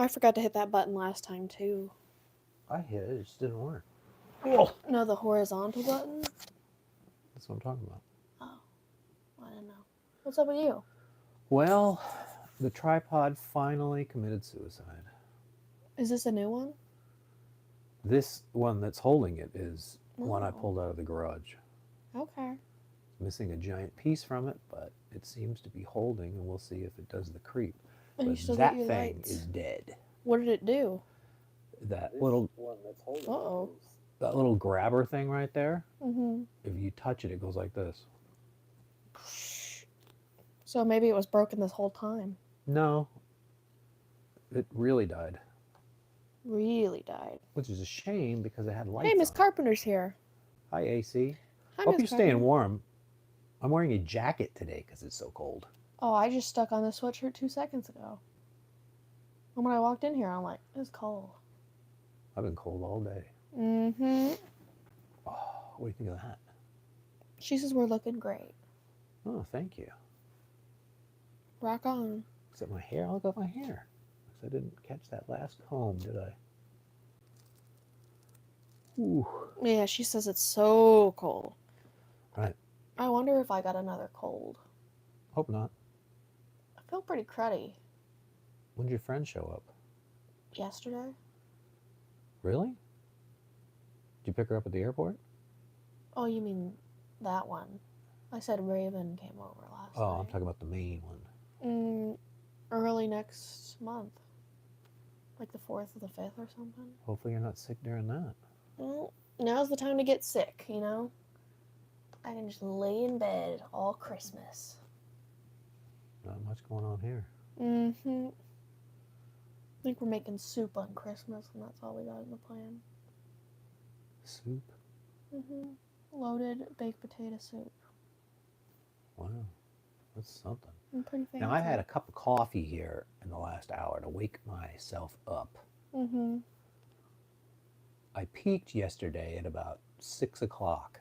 I forgot to hit that button last time, too. I hit it. It just didn't work. Oh, No, the horizontal button? that's what I'm talking about. Oh, I don't know. What's up with you? Well, the tripod finally committed suicide. Is this a new one? This one that's holding it is one I Oh, pulled out of the garage. okay. It's missing a giant piece from it, but it seems to be holding, and we'll see if it does the creep. And you But still got that your thing lights. is dead. What did it do? That little Uh-oh. that little grabber thing right there. Mm-hmm. If you touch it, it goes like this. So maybe it was broken this whole time. No, it really died, Really died. which is a shame because it had Hey, lights Miss on it. Carpenter's here. Hi, AC. Hi, Hope Miss you're staying Carpenter. warm. I'm wearing a jacket today because it's so cold. Oh, I just stuck on this sweatshirt 2 seconds ago. And when I walked in here, I'm like, it's cold. I've been cold all day. Mm-hmm. Oh, what do you think of that? She says we're looking great. Oh, thank you. Rock on. Except my hair. I'll look at my hair. Because I didn't catch that last comb, did I? Ooh. Yeah, she says it's so cold. Right. I wonder if I got another cold. Hope not. I feel pretty cruddy. When did your friend show up? Yesterday? Really? Did you pick her up at the airport? Oh, you mean that one. I said Raven came over last Oh, I'm night. talking about the main one. Early next month. Like the 4th or the 5th or something. Hopefully you're not sick during that. Well, now's the time to get sick, you know? I can just lay in bed all Christmas. Not much going on here. Mm-hmm. I think we're making soup on Christmas, and that's all we got in the plan. Soup? Mm-hmm. Loaded baked potato soup. Wow. That's something. Pretty fancy. Now, I had a cup of coffee here in the last hour to wake myself up. Mm-hmm. I peaked yesterday at about 6 o'clock.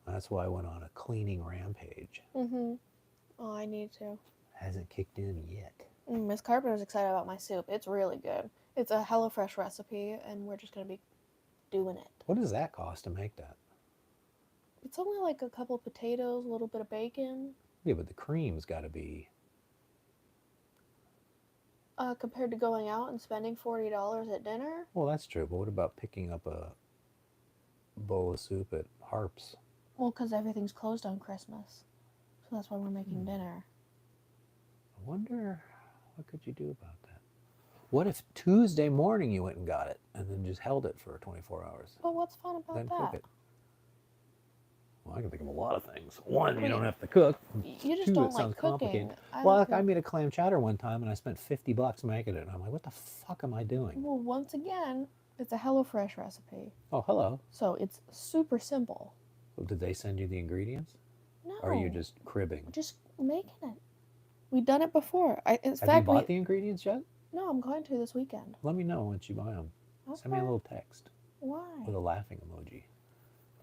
That's why I went on a cleaning rampage. Mm-hmm. Oh, I need to. Hasn't kicked in yet. Miss Carpenter's excited about my soup. It's really good. It's a HelloFresh recipe, and we're just going to be doing it. What does that cost to make that? It's only like a couple of potatoes, a little bit of bacon. Yeah, but the cream's got to be... Compared to going out and spending $40 at dinner. Well, that's true, but what about picking up a bowl of soup at Harps? Well, because everything's closed on Christmas. So that's why we're making dinner. I wonder, what could you do about that? What if Tuesday morning you went and got it and then just held it for 24 hours? But what's fun about Then that? cook it. Well, I can think of a lot of things. One, you don't have to cook. You just Two, don't it like sounds cooking. complicated. I Well, like I made a clam chowder one time and I spent $50 making it. And I'm like, what the fuck am I doing? Well, once again, it's a HelloFresh recipe. Oh, hello. So it's super simple. Well, did they send you the ingredients? No. Or are you just cribbing? Just making it. We've done it before. Have you bought the ingredients yet? No, I'm going to this weekend. Let me know once you buy them. Okay. Send me a little text. Why? With a laughing emoji.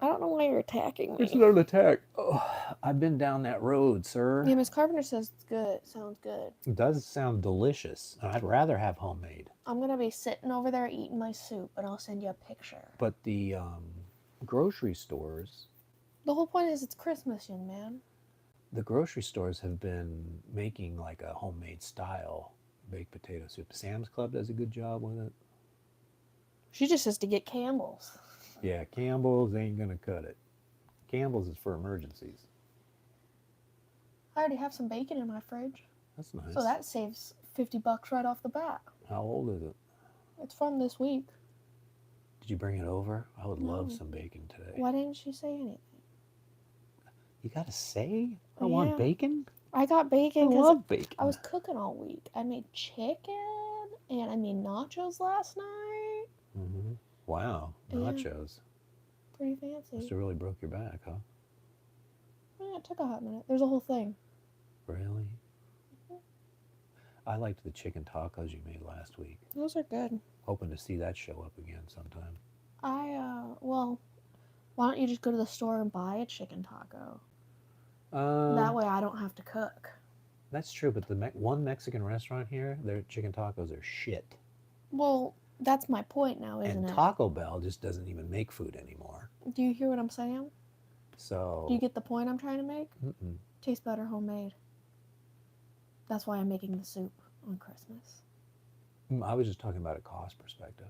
I don't know why you're attacking me. It's not an attack. Oh, I've been down that road, sir. Yeah, Miss Carpenter says it's good. Sounds good. It does sound delicious. I'd rather have homemade. I'm going to be sitting over there eating my soup, and I'll send you a picture. But the grocery stores... The whole point is it's Christmas, young man. The grocery stores have been making like a homemade style baked potato soup. Sam's Club does a good job with it. She just says to get Campbell's. Yeah, Campbell's ain't gonna cut it. Campbell's is for emergencies. I already have some bacon in my fridge. That's nice. So that saves $50 right off the bat. How old is it? It's from this week. Did you bring it over? I would No. love some bacon today. Why didn't you say anything? You gotta say? I Yeah. want bacon? I got bacon I because love bacon. I was cooking all week. I made chicken and I made nachos last night. Mm-hmm. Wow, Yeah. nachos. Pretty fancy. Must have really broke your back, huh? Yeah, it took a hot minute. There's a whole thing. Really? I liked the chicken tacos you made last week. Those are good. Hoping to see that show up again sometime. Well, why don't you just go to the store and buy a chicken taco? Uh, That way I don't have to cook. That's true, but the one Mexican restaurant here, their chicken tacos are shit. Well, that's my point now, isn't And it? Taco Bell just doesn't even make food anymore. Do you hear what I'm saying? So. Do you get the point I'm trying to make? Mm-mm. Tastes better homemade. That's why I'm making the soup on Christmas. I was just talking about a cost perspective.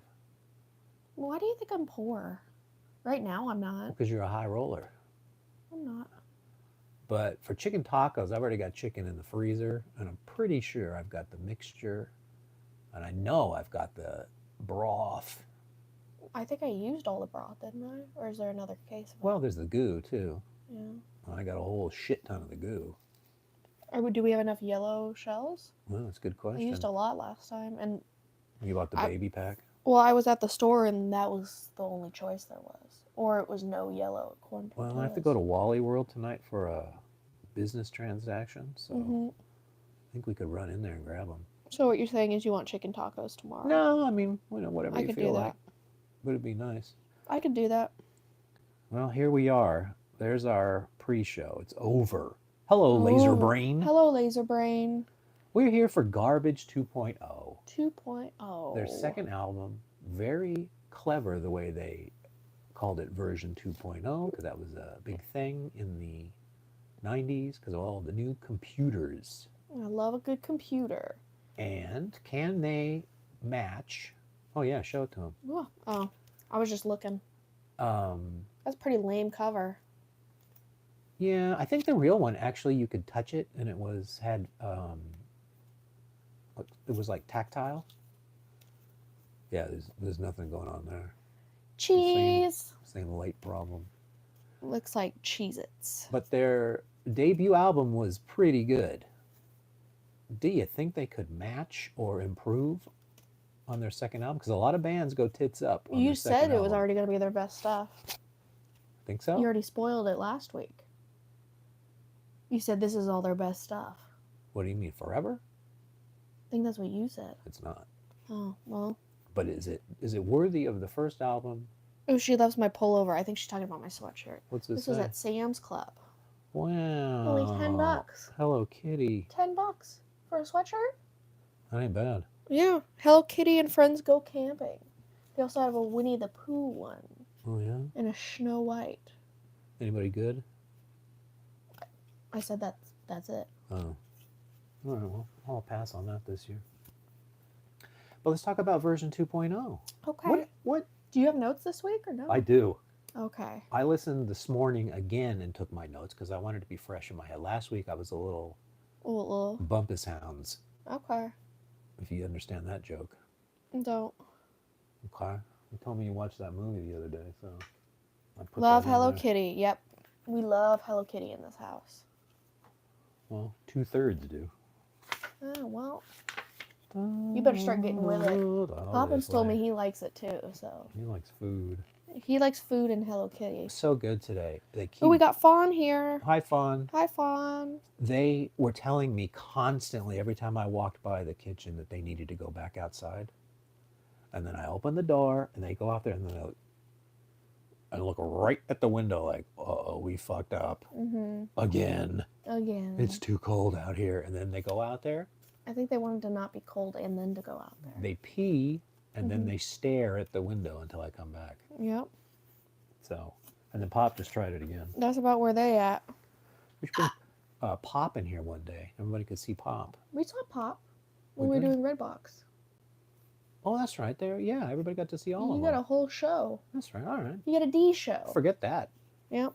Why do you think I'm poor? Right now, I'm not. Because you're a high roller. I'm not. But for chicken tacos, I've already got chicken in the freezer, and I'm pretty sure I've got the mixture, and I know I've got the broth. I think I used all the broth, didn't I? Or is there another case of it? Well, there's the goo, too. Yeah. I got a whole shit ton of the goo. Do we have enough yellow shells? Well, that's a good I question. used a lot last time, and You bought the baby pack? well, I was at the store, and that was the only choice there was, or it was no yellow corn tortillas. Well, I have to go to Wally World tonight for a business transaction, so I think we could run in there and grab them. So what you're saying is you want chicken tacos tomorrow? No, I mean, whatever I you could feel do like. that. Would it be nice? I could do that. Well, here we are. There's our pre-show. It's over. Hello, Laser Brain. Hello, Laser Brain. We're here for Garbage 2.0. 2.0. Their second album. Very clever the way they called it version 2.0, because that was a big thing in the 90s because of all the new computers. I love a good computer. And can they match? Oh yeah, show it to them. Oh, I was just looking. That's a pretty lame cover. Yeah, I think the real one actually you could touch it and it was like tactile. Yeah, there's nothing going on there. Cheese. Same light problem. Looks like Cheez-Its. But their debut album was pretty good. Do you think they could match or improve on their second album? Because a lot of bands go tits up on You their second said it was album. already going to be their best stuff. Think so? You already spoiled it last week. You said this is all their best stuff. What do you mean, forever? I think that's what you said. It's not. Oh, well. But is it worthy of the first album? Oh, she loves my pullover. I think she's talking about my sweatshirt. What's this was say? at Sam's Club. Wow. Only $10. Hello Kitty. $10 for a sweatshirt? That ain't bad. Yeah. Hello Kitty and Friends Go Camping. They also have a Winnie the Pooh one. Oh yeah? And a Snow White. Anybody good? I said that's it. Oh. All right, well, I'll pass on that this year. But let's talk about version 2.0. Okay. What? Do you have notes this week or no? I do. Okay. I listened this morning again and took my notes because I wanted to be fresh in my head. Last week I was a little bumpus hounds. Okay. If you understand that joke. Don't. Okay. You told me you watched that movie the other day, so I put Love that in Hello there. Kitty. Yep. We love Hello Kitty in this house. Well, 2/3 do. Oh, well. You better start getting with it. Poppins told me he likes it too, so. He likes food. He likes food and Hello Kitty. So good today. They keep... Oh, we got Fawn here. Hi, Fawn. Hi, Fawn. They were telling me constantly every time I walked by the kitchen that they needed to go back outside. And then I open the door and they go out there and then I look right at the window like, uh-oh, we fucked up. Mm-hmm. Again. Again. It's too cold out here. And then they go out there. I think they wanted to not be cold and then to go out there. They pee and then they stare at the window until I come back. Yep. So, and then Pop just tried it again. That's about where they at. We should bring Pop in here one day. Everybody could see Pop. We saw Pop when We we were did? doing Redbox. Oh, that's right. There, yeah, everybody got to see all of You them. got a whole show. That's right. All right. You got a D show. Forget that. Yep.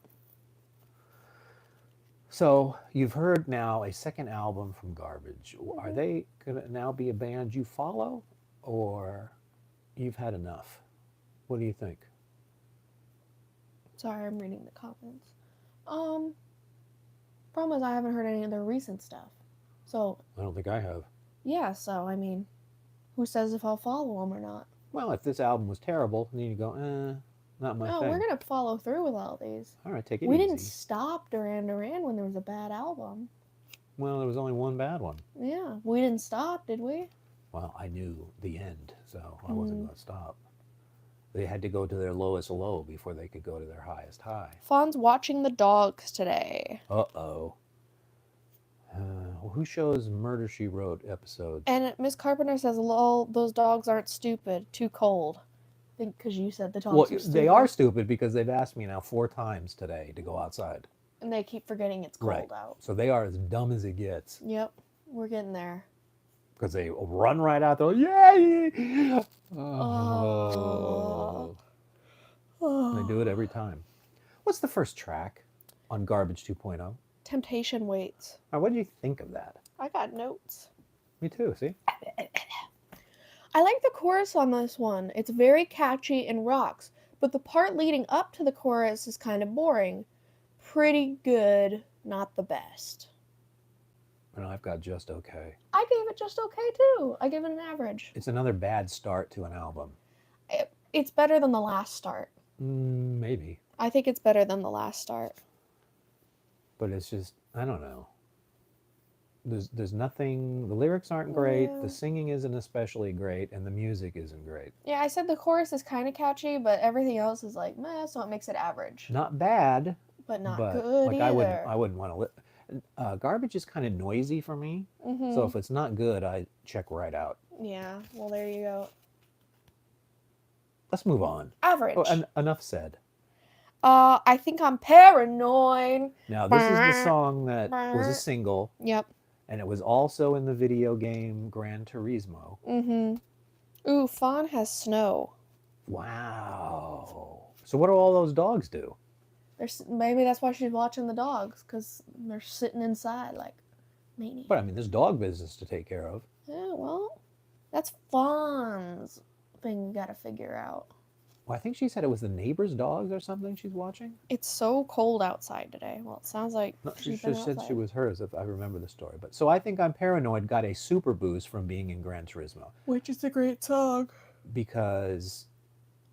So you've heard now a second album from Garbage. Are they going to now be a band you follow, or you've had enough? What do you think? Sorry, I'm reading the comments. Problem is I haven't heard any of their recent stuff. So, I don't think I have. yeah, so, I mean, who says if I'll follow them or not? Well, if this album was terrible, then you go, not my No, thing. we're going to follow through with all these. All right, take it We easy. didn't stop Duran Duran when there was a bad album. Well, there was only one bad one. Yeah, we didn't stop, did we? Well, I knew the end, so I wasn't going to stop. They had to go to their lowest low before they could go to their highest high. Fawn's watching the dogs today. Uh-oh. Who shows Murder She Wrote episodes? And Miss Carpenter says, "Lol, those dogs aren't stupid. Too cold." I think because you said the Well, dogs are stupid. they are stupid because they've asked me now 4 times today to go outside. And they keep forgetting it's cold Right. out. So they are as dumb as it gets Yep, we're getting there. because they run right out there. Yay! Oh. They do it every time. What's the first track on Garbage 2.0? Temptation waits. Now, what did you think of that? I got notes. Me too, see? I like the chorus on this one. It's very catchy and rocks, but the part leading up to the chorus is kind of boring. Pretty good, not the best. And I've got just okay. I gave it just okay too. I give it an average. It's another bad start to an album. It's better than the last start. Maybe. I think it's better than the last start. But it's just, I don't know. There's nothing, the lyrics aren't great, Yeah. the singing isn't especially great, and the music isn't great. Yeah, I said the chorus is kind of catchy, but everything else is like meh, so it makes it average. Not bad, But not but good like either. I wouldn't want to Garbage is kind of noisy for me, Mm-hmm. so if it's not good, I check right out. Yeah, well, there you go. Let's move on. Average. Oh, enough said. I think I'm paranoid. Now, this is the song that was a single, Yep. and it was also in the video game Gran Turismo. Mm-hmm. Ooh, Fawn has snow. Wow. So what do all those dogs do? Maybe that's why she's watching the dogs, because they're sitting inside like maniacs. But I mean, there's dog business to take care of. Yeah, well, that's Fawn's thing you gotta figure out. Well, I think she said it was the neighbor's dogs or something she's watching. It's so cold outside today. Well, it sounds like No, she she's been just said outside. she was hers, if I remember the story. But so I think I'm Paranoid got a super boost from being in Gran Turismo Which is a great song. because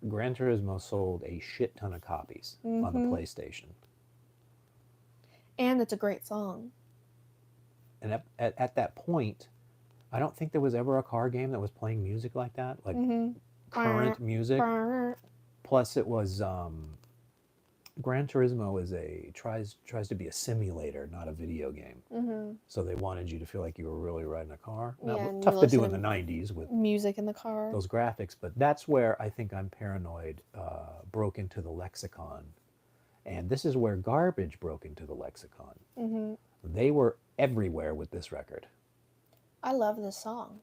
Gran Turismo sold a shit ton of copies on the Mhm. PlayStation. And it's a great song. And at that point, I don't think there was ever a car game that was playing music like that, like Mm-hmm. current music. Plus, it was Gran Turismo tries to be a simulator, not a video game. Mm-hmm. So they wanted you to feel like you were really riding a car. Now, Yeah, and tough you to do in listen the to '90s with music in the car. those graphics, but that's where I think I'm Paranoid broke into the lexicon, and this is where Garbage broke into the lexicon. Mm-hmm. They were everywhere with this record. I love this song.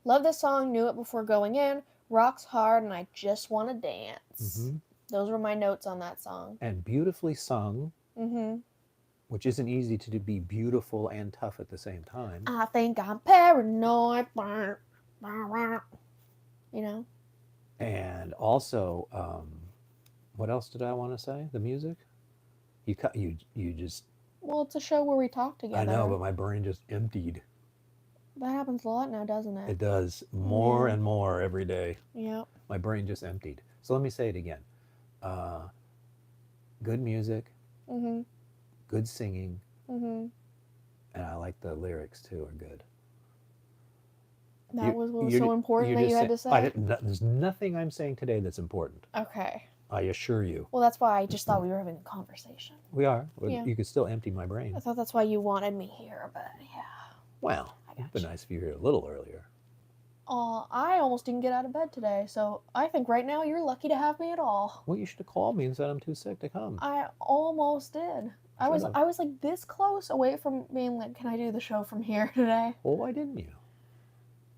Love this song, knew it before going in, rocks hard, and I just want to dance. Mm-hmm. Those were my notes on that song. And beautifully sung, Mm-hmm. which isn't easy to be beautiful and tough at the same time. I think I'm paranoid. You know? And also, what else did I want to say? The music? You just, Well, it's a show where we talk together. I know, but my brain just emptied. That happens a lot now, doesn't it? It does more Yeah. and more every day. Yeah. My brain just emptied. So let me say it again. Good music, Mm-hmm. good singing, Mm-hmm. and I like the lyrics too are good. That was what was so important that you had to say? There's nothing I'm saying today that's important. Okay. I assure you. Well, that's why I just thought we were having a conversation. We are. Yeah. You could still empty my brain. I thought that's why you wanted me here, but yeah. Well, it'd been gotcha. nice if you were here a little earlier. I almost didn't get out of bed today, so I think right now you're lucky to have me at all. Well, you should have called me and said I'm too sick to come. I almost did. I was Should've. like this close away from being like, can I do the show from here today? Well, why didn't you?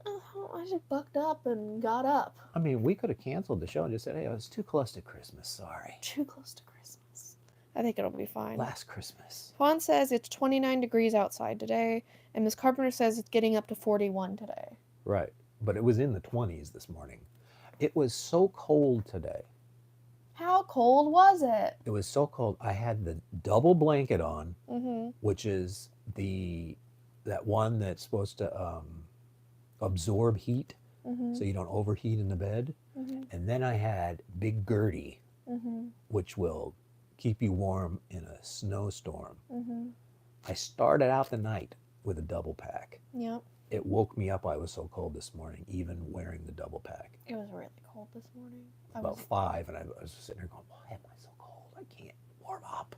I just bucked up and got up. I mean, we could have canceled the show and just said, hey, I was too close to Christmas. Sorry. Too close to Christmas. I think it'll be fine. Last Christmas. Juan says it's 29 degrees outside today, and Miss Carpenter says it's getting up to 41 today. Right. But it was in the 20s this morning. It was so cold today. How cold was it? It was so cold. I had the double blanket on, Mm-hmm. which is that one that's supposed to absorb heat Mm-hmm. so you don't overheat in the bed. Mm-hmm. And then I had Big Gertie, Mm-hmm. which will keep you warm in a snowstorm. Mm-hmm. I started out the night with a double pack. Yep. It woke me up. I was so cold this morning, even wearing the double pack. It was really cold this morning. About 5, and I was sitting there going, why am I so cold? I can't warm up.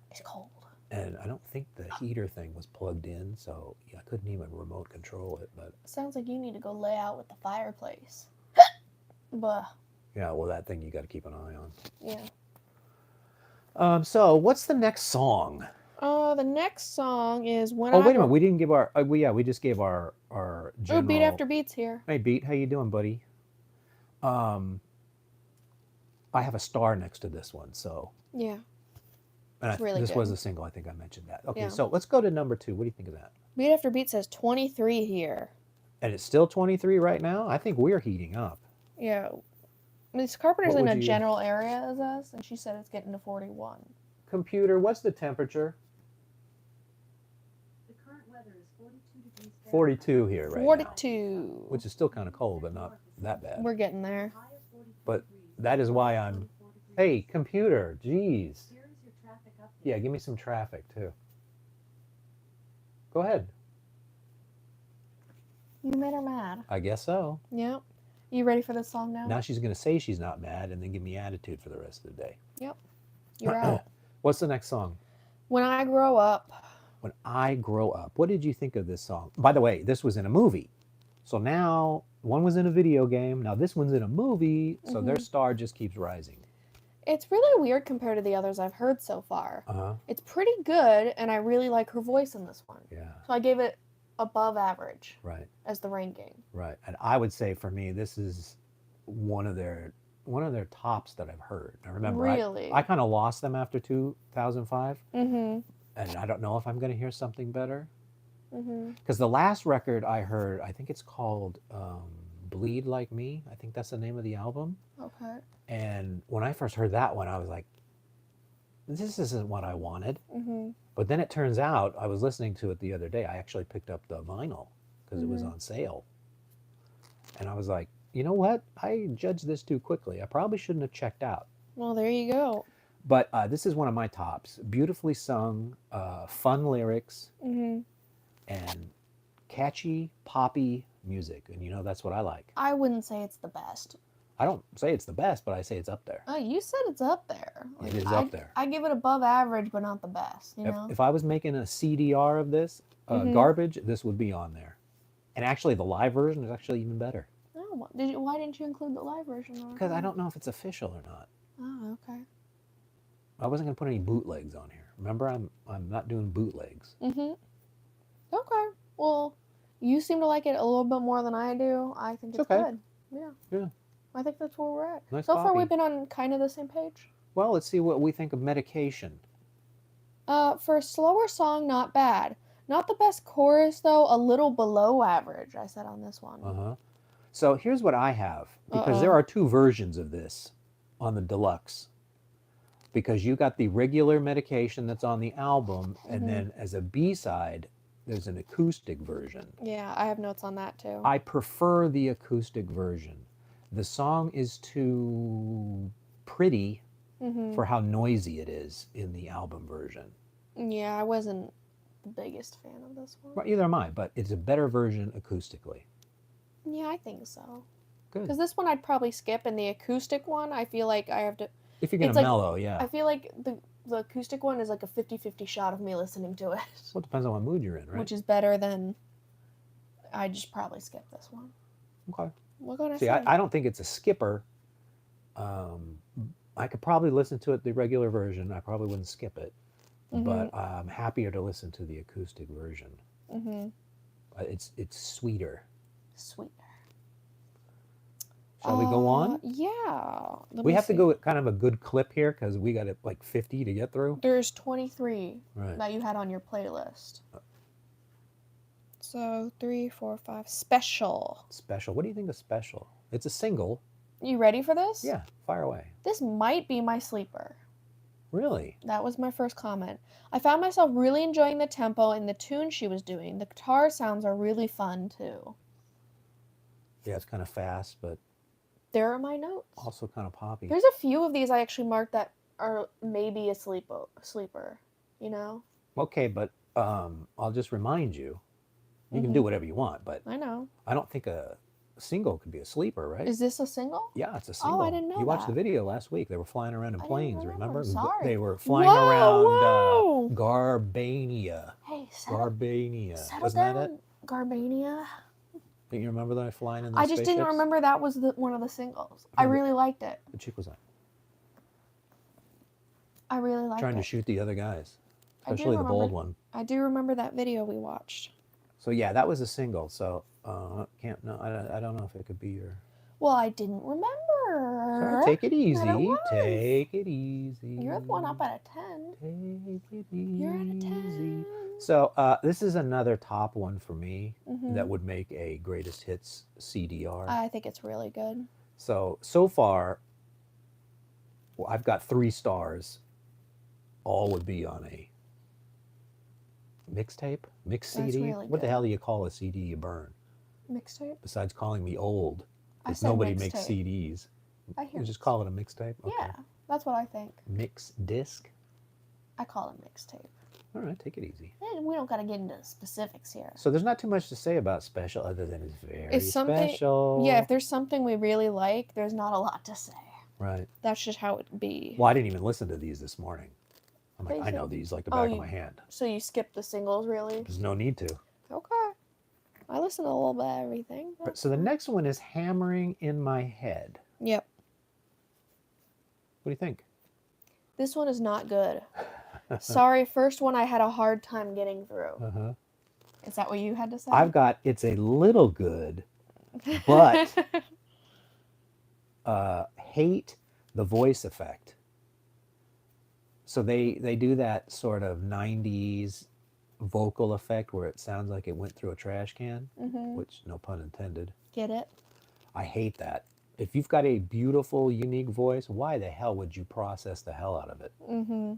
It's cold. And I don't think the heater thing was plugged in, so yeah, I couldn't even remote control it. But Sounds like you need to go lay out with the fireplace. Bah. yeah, well, that thing you got to keep an eye on. Yeah. So what's the next song? The next song is When Oh, I wait a minute. Grow. We didn't give our. We just gave our Oh, general. Beat After Beats here. Hey, Beat, how you doing, buddy? Um, I have a star next to this one, so Yeah. and It's really this good. was a single. I think I mentioned that. Okay, Yeah. so let's go to number 2. What do you think of that? Beat After Beat says 23 here. And it's still 23 right now. I think we're heating up. Yeah. Miss Carpenter's What in would a you- general area as us, and she said it's getting to 41. Computer, what's the temperature? The current weather is 42 degrees Fahrenheit. 42 here right now, 42. which is still kind of cold, but not that bad. We're getting there. High of 43 But degrees. that is why I'm. 44 degrees. Hey, computer, geez. Here is your traffic update. Yeah, give me some traffic too. Go ahead. You made her mad. I guess so. Yep. You ready for this song now? Now she's going to say she's not mad and then give me attitude for the rest of the day. You're out. What's the next song? When I Grow Up. When I Grow Up. What did you think of this song? By the way, this was in a movie. So now one was in a video game. Now this one's in a movie. So their star just keeps rising. It's really weird compared to the others I've heard so far. Uh-huh. It's pretty good, and I really like her voice in this one. Yeah, So I gave it above average right, as the ranking. right. And I would say for me, this is one of their tops that I've heard. I remember Really? I kind of lost them after 2005. Mm-hmm. And I don't know if I'm going to hear something better. Mm-hmm. Because the last record I heard, I think it's called Bleed Like Me. I think that's the name of the album. Okay. And when I first heard that one, I was like, this isn't what I wanted. Mm-hmm. But then it turns out, I was listening to it the other day. I actually picked up the vinyl because it was Mhm. on sale. And I was like, you know what? I judged this too quickly. I probably shouldn't have checked out. Well, there you go. But this is one of my tops. Beautifully sung, fun lyrics, Mm-hmm. and catchy, poppy music. And you know, that's what I like. I wouldn't say it's the best. I don't say it's the best, but I say it's up there. Oh, you said it's up there. It is I, up there. I give it above average, but not the best. You If, know. if I was making a CDR of this, Mhm. garbage, this would be on there. And actually, the live version is actually even better. Oh, why didn't you include the live version? on it? Because I don't know if it's official or not. Oh, okay. I wasn't going to put any bootlegs on here. Remember, I'm not doing bootlegs. Mm-hmm. Okay. Well, you seem to like it a little bit more than I do. I think It's it's okay. good. Yeah. Yeah. I think that's where we're at. Nice So far, poppy. we've been on kind of the same page. Well, let's see what we think of Medication. For a slower song, not bad. Not the best chorus though. A little below average. I said on this one. Uh-huh. So here's what I have, because there Uh-oh. are 2 versions of this on the deluxe. Because you got the regular Medication that's on the album, Mhm. and then as a B-side, there's an acoustic version. Yeah, I have notes on that too. I prefer the acoustic version. The song is too pretty Mm-hmm. for how noisy it is in the album version. Yeah, I wasn't the biggest fan of this one. Well, either am I, but it's a better version acoustically. Yeah, I think so. Good. Because this one I'd probably skip, and the acoustic one, I feel like I have to. If you're going it's to like- mellow, yeah. I feel like the acoustic one is like a 50-50 shot of me listening to it, Well, it depends on what mood you're in, right? which is better than. I just probably skip this one. Okay. What can I See, say? I don't think it's a skipper. I could probably listen to it the regular version. I probably wouldn't skip it, but I'm happier to listen to the acoustic version. Mm-hmm. It's sweeter. Sweet. Shall we go on? Yeah. Let We me have to see. go with kind of a good clip here because we got like 50 to get through. There's 23 Right. that you had on your playlist. So 3, 4, 5. Special. Special. What do you think of Special? It's a single. You ready for this? Yeah, fire away. This might be my sleeper. Really? That was my first comment. I found myself really enjoying the tempo and the tune she was doing. The guitar sounds are really fun too. Yeah, it's kind of fast, but There are my notes. also kind of poppy. There's a few of these I actually marked that are maybe a sleeper, you know? Okay, but I'll just remind you, you can do whatever you want, but I know. I don't think single could be a sleeper, right? Is this a single? Yeah, it's a Oh, single. I didn't know You watched the that. video last week. They were flying around in I didn't planes, remember. remember? Sorry. They were flying around Whoa! Garbania. Hey, settle Garbania. down, Wasn't that it? Garbania. Don't you remember that flying in the I just didn't spaceships? remember that was one of the singles. I Who the- really liked it. The chick was like I really liked trying it. to shoot the other guys, I do especially the bold remember- one. I do remember that video we watched. So yeah, that was a single. So can't no, I don't know if it could be your. Well, I didn't remember. Sorry, take it easy. was. Take it easy. You're the one up at a 10. Take it easy. You're at a 10. So this is another top one for me Mhm. that would make a greatest hits CDR. I think it's really good. So far, well, I've got 3 stars. All would be on a mixtape, mixed That's CD. really What the good. hell do you call a CD you burn? Mixtape? Besides calling me old, I because said nobody makes mixtape. CDs. I hear You just call it a mixtape. Okay. Yeah, that's what I think. Mix disc. I call it mixtape. All right, take it easy. And we don't got to get into specifics here. So there's not too much to say about special, other than it's very If something- special. Yeah, if there's something we really like, there's not a lot to say. Right. That's just how it be. Well, I didn't even listen to these this morning. I'm like, I Basic. know these like the Oh, back of you- my hand. So you skip the singles, really? There's no need to. Okay. I listen to a little bit of everything. But, so the next one is Hammering in My Head. Yep. What do you think? This one is not good. Sorry, first one I had a hard time getting through. Uh-huh. Is that what you had to say? I've got it's a little good, but hate the voice effect. So they do that sort of 90s vocal effect where it sounds like it went through a trash can, Mhm. which no pun intended. Get it? I hate that. If you've got a beautiful, unique voice, why the hell would you process the hell out of it? Mm-hmm.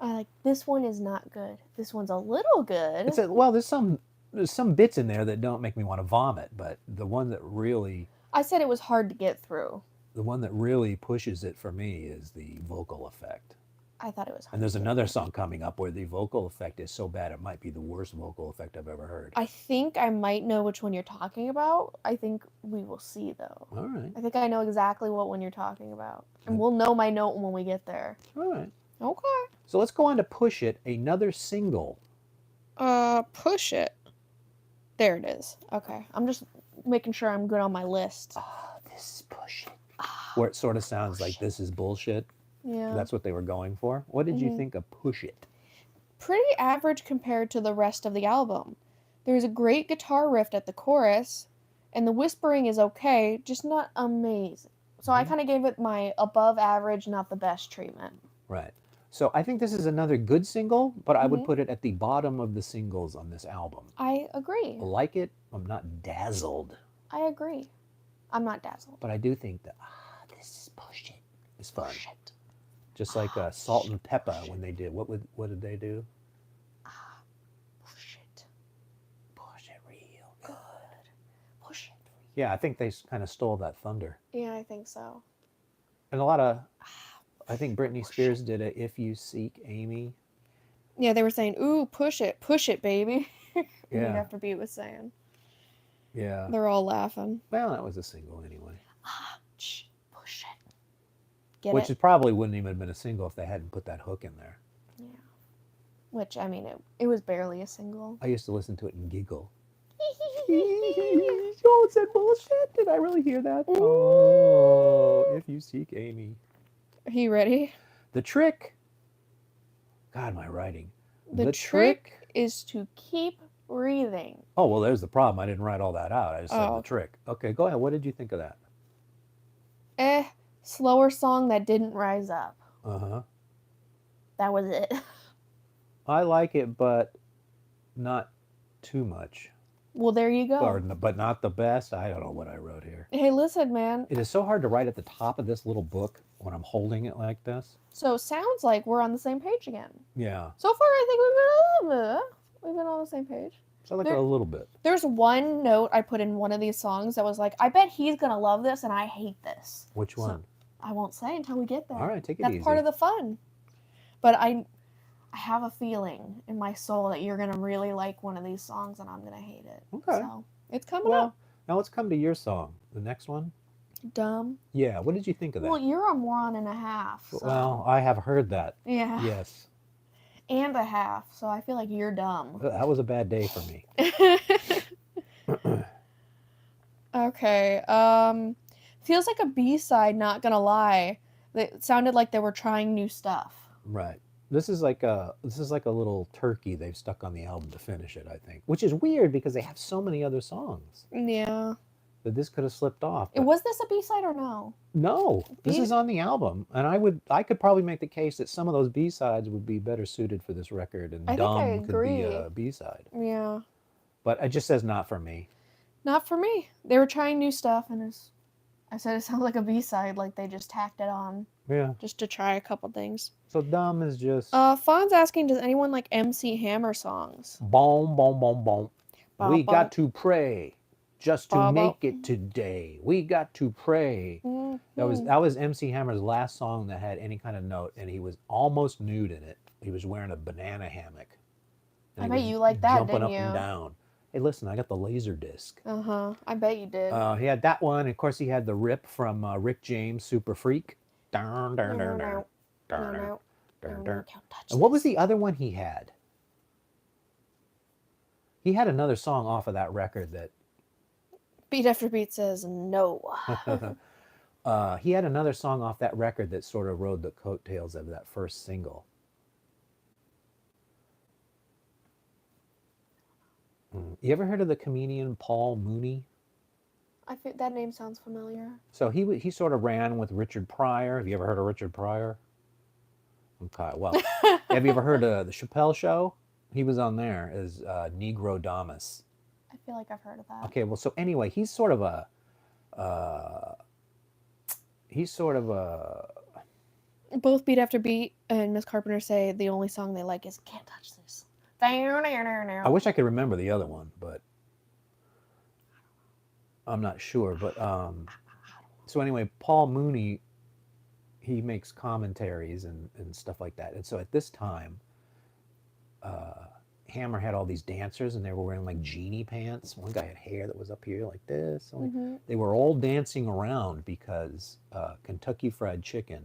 I like this one is not good. This one's a little good. It's well, there's some bits in there that don't make me want to vomit, but the one that really I said it was hard to get through. pushes it for me is the vocal effect. I thought it was hard. And there's to get another through. song coming up where the vocal effect is so bad it might be the worst vocal effect I've ever heard. I think I might know which one you're talking about. I think we will see though. All right. I think I know exactly what one you're talking about. And we'll know my note when we get there. All right. Okay. So let's go on to Push It, another single. Push it. There it is. Okay. I'm just making sure I'm good on my list. Oh, this is Push It. Where it sort of sounds like this is bullshit. Yeah. That's what they were going for. What did you Mhm. think of Push It? Pretty average compared to the rest of the album. There's a great guitar riff at the chorus, and the whispering is okay, just not amazing. So I Mhm. kind of gave it my above average, not the best treatment. Right. So I think this is another good single, but I would Mhm. put it at the bottom of the singles on this album. I agree. I like it. I'm not dazzled, I agree. I'm not dazzled. but I do think that this is Push It. It's fun. Push it. Just like Salt and Pepper when they did. What did they do? Push it. Push it real good. Push it. Yeah, I think they kind of stole that thunder. Yeah, I think so. And a lot of, I think Britney Spears did a If You Seek Amy. Yeah, they were saying, ooh, push it, baby. Beat Yeah. after beat was saying. Yeah. They're all laughing. Well, that was a single anyway. Shh, push it. Get Which it? is probably wouldn't even have been a single if they hadn't put that hook in there. Yeah. Which, I mean, it was barely a single. I used to listen to it and giggle. Oh, it said bullshit. Did I really hear that? Oh, If You Seek Amy. Are you ready? The Trick. God, my writing. The trick is to keep breathing. Oh, well, there's the problem. I didn't write all that out. I just said Oh, the okay. trick. Okay, go ahead. What did you think of that? Slower song that didn't rise up. Uh-huh. That was it. I like it, but not too much. Well, there you go. But not the best. I don't know what I wrote here. Hey, listen, man. It is so hard to write at the top of this little book when I'm holding it like this. So sounds like we're on the same page again. Yeah. So far, I think we've been on the same page. So like There- a little bit. There's one note I put in one of these songs that was like, I bet he's gonna love this, and I hate this. Which So- one? I won't say until we get there. All right, take it That's easy. part of the fun. But I have a feeling in my soul that you're gonna really like one of these songs, and I'm gonna hate it. Okay. So it's coming Well, up. Now let's come to your song. The next one. Dumb. Yeah. What did you think of that? Well, you're a moron and a half. So. Well, I have heard that. Yeah. Yes. And a half. So I feel like you're dumb. That was a bad day for me. Okay. Feels like a B-side, not gonna lie. It sounded like they were trying new stuff. Right. This is like a little turkey they've stuck on the album to finish it, I think. Which is weird because they have so many other songs Yeah. that this could have slipped off. but- Was this a B-side or no? No, this B- is on the album, and I could probably make the case that some of those B-sides would be better suited for this record, and I think I Dumb could be agree. a B-side. Yeah. But it just says not for me. Not for me. They were trying new stuff, and I said it sounds like a B-side, like they just tacked it on Yeah. just to try a couple things. So Dumb is just Fawn's asking, does anyone like MC Hammer songs? boom, boom, boom, boom. We Ba-ba. got to pray just to Ba-ba. make it today. We got to pray. That was MC Hammer's last song that had any kind of note, and he was almost nude in it. He was wearing a banana hammock. And I he bet was you liked that, jumping didn't up and you? down. Hey, listen, I got the laser disc. Uh-huh. I bet you did. He had that one. Of course, he had the rip from Rick James, Super Freak. Darn, darn, darn, darn, darn, darn, darn, darn. And what was the other one he had? He had another song off of that record that Beat After Beat says no. he had another song off that record that sort of rode the coattails of that first single. You ever heard of the comedian Paul Mooney? I feel that name sounds familiar. So he sort of ran with Richard Pryor. Have you ever heard of Richard Pryor? Okay, well, have you ever heard of the Chappelle Show? He was on there as Negro Damas. I feel like I've heard of that. Okay, well, so anyway, he's sort of a Both Beat After Beat and Miss Carpenter say the only song they like is Can't Touch This. I wish I could remember the other one, but I'm not sure. But so anyway, Paul Mooney, he makes commentaries and stuff like that. And so at this time, Hammer had all these dancers, and they were wearing like genie pants. One guy had hair that was up here like this. Mhm. They were all dancing around because Kentucky Fried Chicken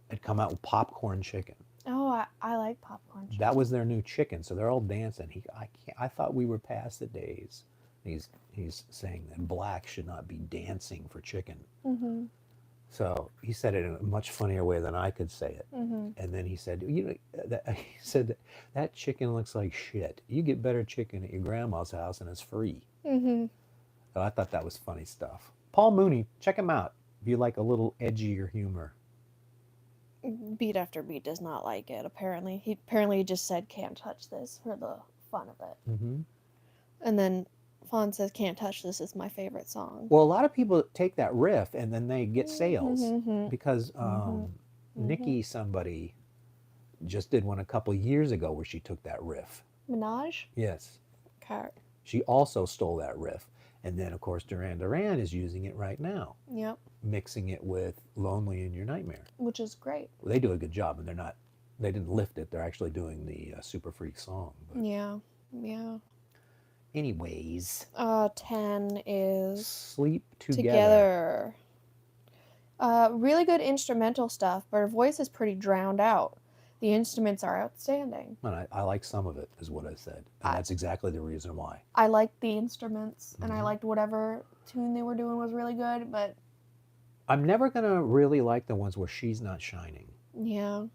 had come out with popcorn chicken. Oh, I like popcorn chicken. That was their new chicken, so they're all dancing. I thought we were past the days. He's saying that blacks should not be dancing for chicken. Mm-hmm. So he said it in a much funnier way than I could say it. Mm-hmm. And then he said, he said that chicken looks like shit. You get better chicken at your grandma's house, and it's free. Mm-hmm. So I thought that was funny stuff. Paul Mooney, check him out if you like a little edgier humor. Beat After Beat does not like it, apparently. He just said Can't Touch This for the fun of it. Mm-hmm. And then Fawn says Can't Touch This is my favorite song. Well, a lot of people take that riff and then they get sales Mhm. because Mhm. Nikki somebody just did one a couple years ago where she took that riff. Minaj? Yes. Okay. She also stole that riff. And then, of course, Duran Duran is using it right now, Yep. mixing it with Lonely in Your Nightmare. Which is great. Well, they do a good job, and they didn't lift it. They're actually doing the Super Freak song. But Yeah. Yeah. anyways, 10 is Sleep Together. Together. Really good instrumental stuff, but her voice is pretty drowned out. The instruments are outstanding. And I like some of it, is what I said. And that's exactly the reason why. I liked the instruments, and I Mhm. liked whatever tune they were doing was really good, but I'm never going to really like the ones where she's not shining. yeah.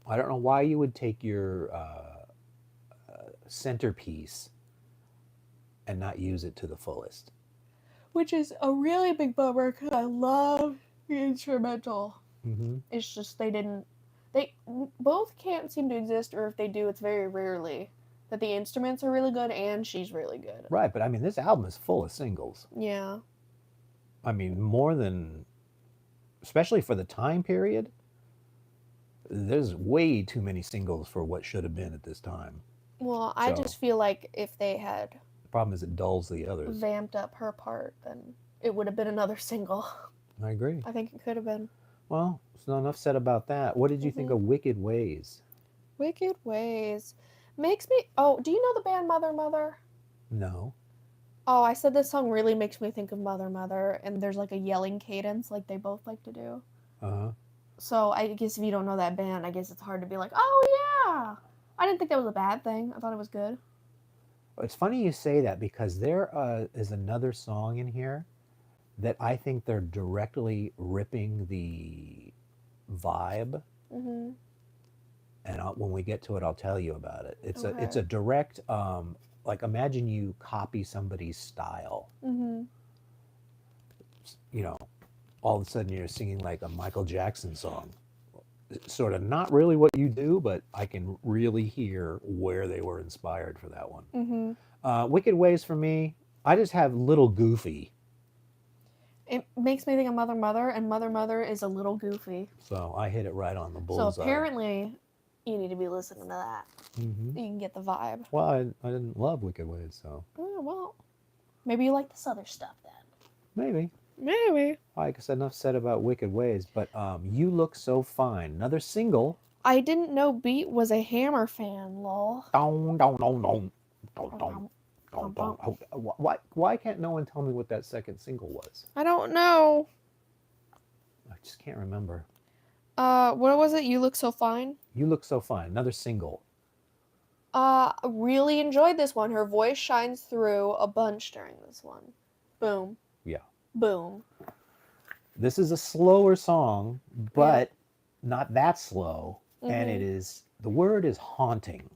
I don't know why you would take your centerpiece and not use it to the fullest. Which is a really big bummer because I love the instrumental. Mm-hmm. It's just they both can't seem to exist, or if they do, it's very rarely. That the instruments are really good and she's really good. Right, but I mean, this album is full of singles. Yeah. I mean, more than, especially for the time period, there's way too many singles for what should have been at this time. Well, I So- just feel like if they had The problem is it dulls the others. vamped up her part, then it would have been another single. I agree. I think it could have been. Well, there's not enough said about that. What did you think of Wicked Ways? Wicked Ways. Makes me. Oh, do you know the band Mother Mother? No. Oh, I said this song really makes me think of Mother Mother, and there's like a yelling cadence like they both like to do. Uh-huh. So I guess if you don't know that band, I guess it's hard to be like, oh yeah. I didn't think that was a bad thing. I thought it was good. It's funny you say that because there is another song in here that I think they're directly ripping the vibe, Mhm. and when we get to it, I'll tell you about it. It's a Okay. direct like imagine you copy somebody's style, Mhm. you know, all of a sudden you're singing like a Michael Jackson song. It's sort of not really what you do, but I can really hear where they were inspired for that one. Mhm. Wicked Ways for me, I just have Little Goofy. It makes me think of Mother Mother, and Mother Mother is a little goofy. So I hit it right on the So bullseye. apparently, you need to be listening to that. Hmm. You can get the vibe. Well, I didn't love Wicked Ways, so Oh, well, maybe you like this other stuff then. maybe. Maybe. I guess enough said about Wicked Ways, but You Look So Fine, another single. I didn't know Beat was a Hammer fan, lol. Dong, dong, dong, dong, dong, dong, Um, dong, dong. Oh, why can't no one tell me what that second single was? I don't know. I just can't remember. What was it? You Look So Fine? You Look So Fine, another single. Really enjoyed this one. Her voice shines through a bunch during this one. Boom. Yeah. Boom. This is a slower song, but not that slow. And it Mhm. is, the word is haunting.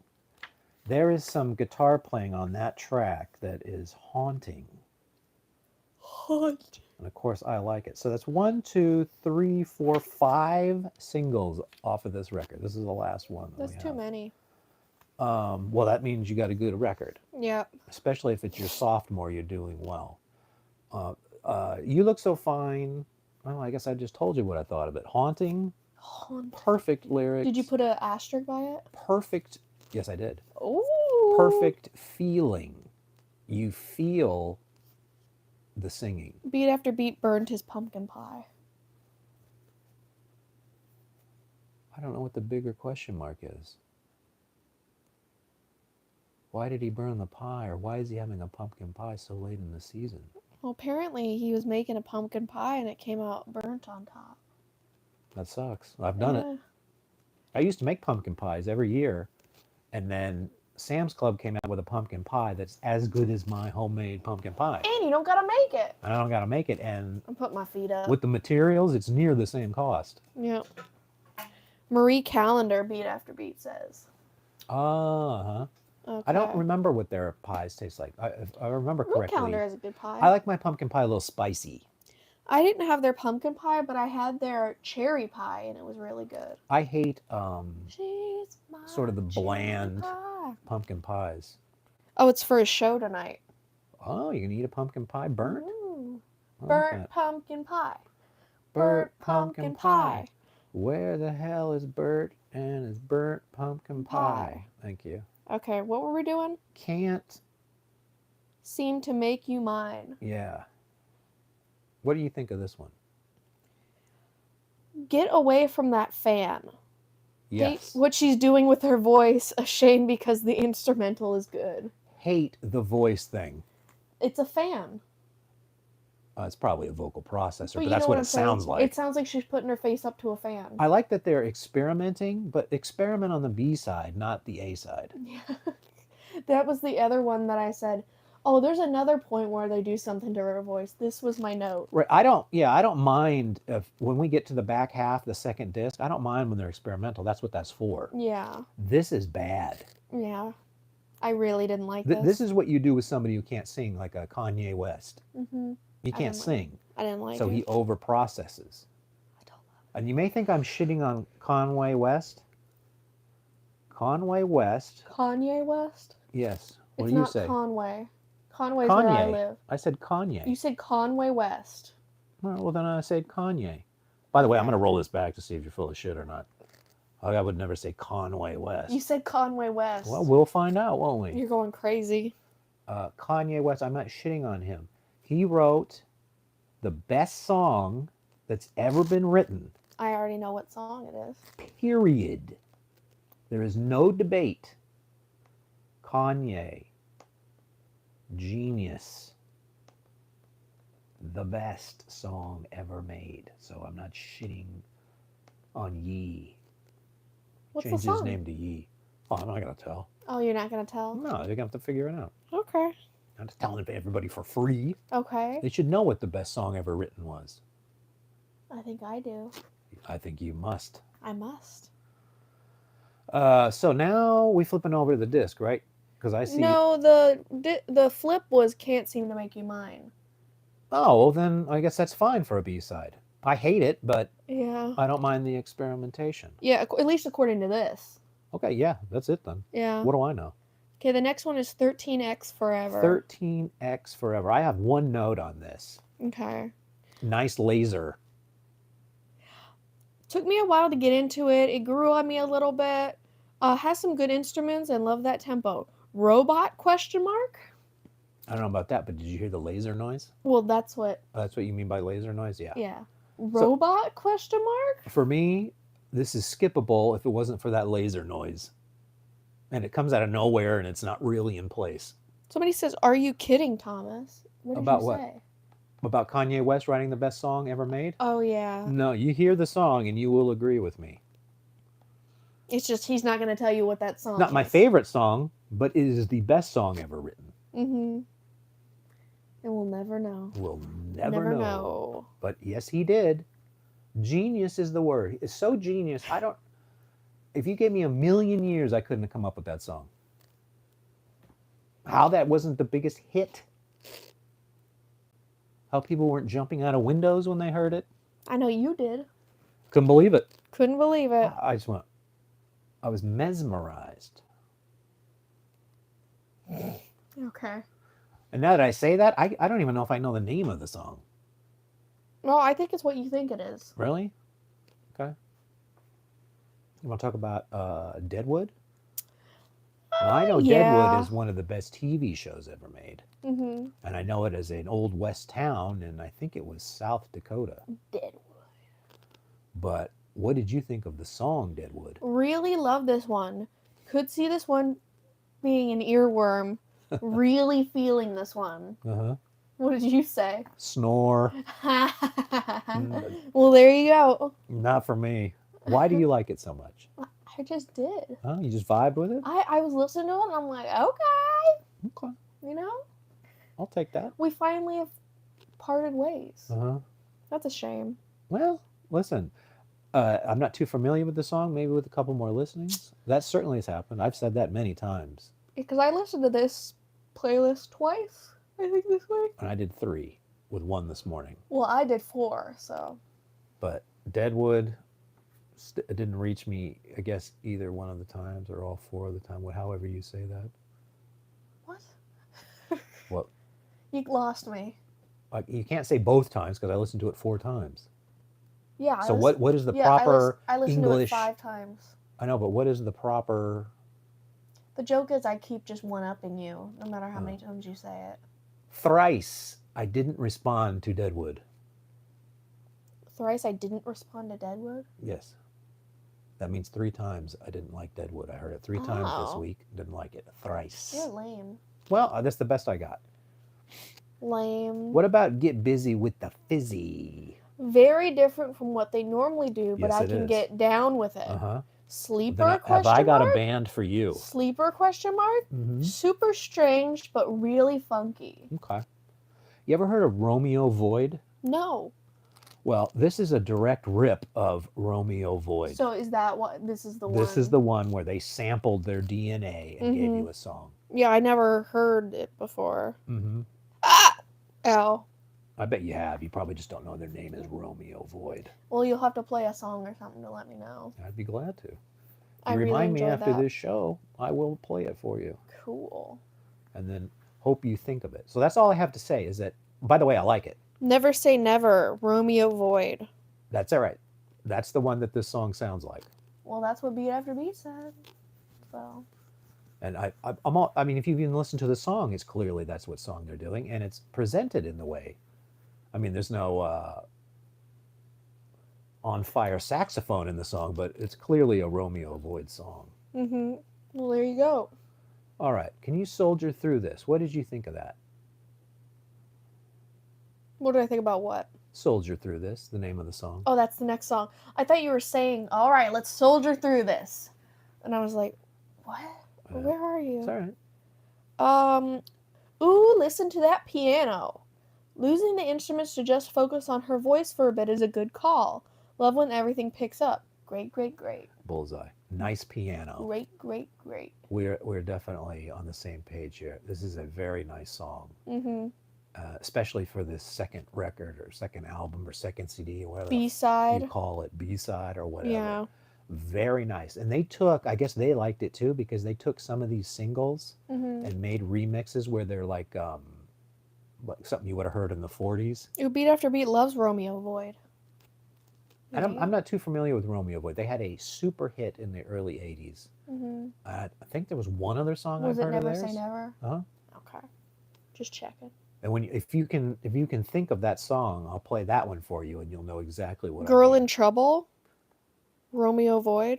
There is some guitar playing on that track that is haunting. Haunt. And of course, I like it. So that's 1, 2, 3, 4, 5 singles off of this record. This is the last one that That's we too have. many. Well, that means you got a good record, Yeah. especially if it's your sophomore. You're doing well. You Look So Fine. Well, I guess I just told you what I thought of it. Haunting, Haunt. perfect lyrics. Did you put an asterisk by it? Perfect? Yes, I did. Ooh. Perfect feeling. You feel the singing. Beat after beat burned his pumpkin pie. I don't know what the bigger question mark is. Why did he burn the pie, or why is he having a pumpkin pie so late in the season? Well, apparently he was making a pumpkin pie and it came out burnt on top. That sucks. I've done it. Yeah. I used to make pumpkin pies every year, and then Sam's Club came out with a pumpkin pie that's as good as my homemade pumpkin pie. And you don't gotta make it. And I don't got to make it, and I put my feet up. with the materials, it's near the same cost. Yep. Marie Callender beat after beat says. Uh-huh. Okay. I don't remember what their pies taste like. If I remember Marie correctly, Callender is a good pie. I like my pumpkin pie a little spicy. I didn't have their pumpkin pie, but I had their cherry pie, and it was really good. I hate She's my sort of the cherry bland pie. pumpkin pies. Oh, it's for a show tonight. Oh, you can eat a pumpkin pie burnt? Ooh. I like Burnt that. pumpkin pie. Burnt pumpkin pie. Where the hell is Bert and his burnt pumpkin pie? Thank you. Okay, what were we doing? Can't. Seem to make you mine. Yeah. What do you think of this one? Get away from that fan. Hate Yes. what she's doing with her voice. A shame because the instrumental is good. Hate the voice thing. It's a fan. It's probably a vocal processor, but you that's know what I'm it saying? sounds like. It sounds like she's putting her face up to a fan. I like that they're experimenting, but experiment on the B side, not the A side. Yeah. That was the other one that I said, oh, there's another point where they do something to her voice. This was my note. Right. I don't mind if when we get to the back half, the second disc, I don't mind when they're experimental. That's what that's for. Yeah. This is bad. Yeah. I really didn't like this. This is what you do with somebody who can't sing, like a Kanye West. Mm-hmm. He can't didn't like sing, I didn't like so it. he over processes. I don't love And you may think I'm shitting on Conway West. Conway West. Kanye West? Yes. What It's do you not say? Conway. Conway's where I Kanye. live. I said Kanye. You said Conway West. Well, then I said Kanye. By the way, I'm Okay. going to roll this back to see if you're full of shit or not. I would never say Conway West. You said Conway West. Well, we'll find out, won't we? You're going crazy. Kanye West, I'm not shitting on him. He wrote the best song that's ever been written, I already know what song it is. period. There is no debate. Kanye. Genius. the best song ever made. So I'm not shitting on Yee. What's the Change his song? name to Yee. Oh, I'm not gonna tell. Oh, you're not gonna tell? No, they're gonna have to figure it out. Okay. I'm just telling everybody for free. Okay. They should know what the best song ever written was. I think I do. I think you must. I must. So now we flipping over to the disc, right? Because I see. No, the flip was Can't Seem to Make You Mine. Oh, well, then I guess that's fine for a B-side. I hate it, but Yeah. I don't mind the experimentation. Yeah, at least according to this. Okay, yeah, that's it then. Yeah. What do I know? Okay, the next one is 13X Forever. 13X Forever. I have one note on this. Okay. Nice laser. Took me a while to get into it. It grew on me a little bit. Has some good instruments and love that tempo. Robot question mark? I don't know about that, but did you hear the laser noise? Well, that's what. That's what you mean by laser noise? Yeah. Yeah. Robot question mark? For me, this is skippable if it wasn't for that laser noise. And it comes out of nowhere and it's not really in place. Somebody says, "Are you kidding, Thomas?" What did About you what? say? About Kanye West writing the best song ever made? Oh yeah. No, you hear the song and you will agree with me. It's just he's not going to tell you what that song Not my is. favorite song, but it is the best song ever written. Mm-hmm. And we'll never know. We'll never know. know. But yes, he did. Genius is the word. It's so genius. If you gave me 1,000,000 years, I couldn't have come up with that song. How that wasn't the biggest hit. How people weren't jumping out of windows when they heard it. I know you did. Couldn't believe it. Couldn't believe it. I was mesmerized. Okay. And now that I say that, I don't even know if I know the name of the song. Well, I think it's what you think it is. Really? Okay. You want to talk about Deadwood? Now, I know yeah. Deadwood is one of the best TV shows ever made. Mm-hmm. And I know it as an old west town, and I think it was South Dakota. Deadwood. But what did you think of the song Deadwood? Really love this one. Could see this one being an earworm. Really feeling this one. Uh-huh. What did you say? Snore. Well, there you go. Not for me. Why do you like it so much? I just did. Oh, you just vibed with it? I was listening to it and I'm like, okay. Okay. You know? I'll take that. We finally have parted ways. Uh-huh. That's a shame. Well, listen. I'm not too familiar with the song. Maybe with a couple more listenings. That certainly has happened. I've said that many times. Because I listened to this playlist twice, I think, this week. And I did 3 with 1 this morning. Well, I did 4, so. But Deadwood didn't reach me, I guess, either one of the times or all 4 of the time. However you say that. What? What? You lost me. You can't say both times because I listened to it 4 times. Yeah. So what is the yeah, proper I listened English? to it 5 times. I know, but what is the proper? The joke is I keep just one-upping you, no matter how many times you say it. Thrice I didn't respond to Deadwood. Thrice I didn't respond to Deadwood? Yes. That means 3 times I didn't like Deadwood. I heard it 3 times this Oh. week. Didn't like it. Thrice. You're lame. Well, that's the best I got. Lame. What about Get Busy with the Fizzy? Very different from what they normally do, but Yes, I it can is. get down with it. Uh-huh. Sleeper Then question have I got mark? a band for you? Sleeper question mark? Mm-hmm. Super strange, but really funky. Okay. You ever heard of Romeo Void? No. Well, this is a direct rip of Romeo Void. So is that what this is the one? This is the one where they sampled their DNA and gave Mhm. you a song. Yeah, I never heard it before. Mm-hmm. Ah! Ow. I bet you have. You probably just don't know their name is Romeo Void. Well, you'll have to play a song or something to let me know. I'd be glad to. I You really remind me enjoyed after that. this show, I will play it for you. Cool. And then hope you think of it. So that's all I have to say is that, by the way, I like it. Never say never, Romeo Void. That's all right. That's the one that this song sounds like. Well, that's what Beat After Beat said. So. And I mean, if you've even listened to the song, it's clearly that's what song they're doing. And it's presented in the way. I mean, there's no on fire saxophone in the song, but it's clearly a Romeo Void song. Mm-hmm. Well, there you go. All right. Can you soldier through this? What did you think of that? What did I think about what? Soldier Through This, the name of the song. Oh, that's the next song. I thought you were saying, all right, let's soldier through this. And I was like, what? Where are It's you? all right. Ooh, listen to that piano. Losing the instruments to just focus on her voice for a bit is a good call. Love when everything picks up. Great, great, great. Bullseye. Nice piano. Great, great, great. We're definitely on the same page here. This is a very nice song, Mm-hmm. especially for this second record or second album or second CD or whatever B-side. you call it, B-side or whatever. Yeah. Very nice. And they took, I guess they liked it too, because they took some of these singles Mm-hmm. and made remixes where they're like something you would have heard in the 40s. Ooh, Beat After Beat loves Romeo Void. And I'm not too familiar with Romeo Void. They had a super hit in the early 80s. Mm-hmm. I think there was one other song Was I've it heard Never of Say theirs. Never? Uh-huh. Okay. Just checking. And when if you can think of that song, I'll play that one for you, and you'll know exactly what. Girl I mean. in Trouble? Romeo Void?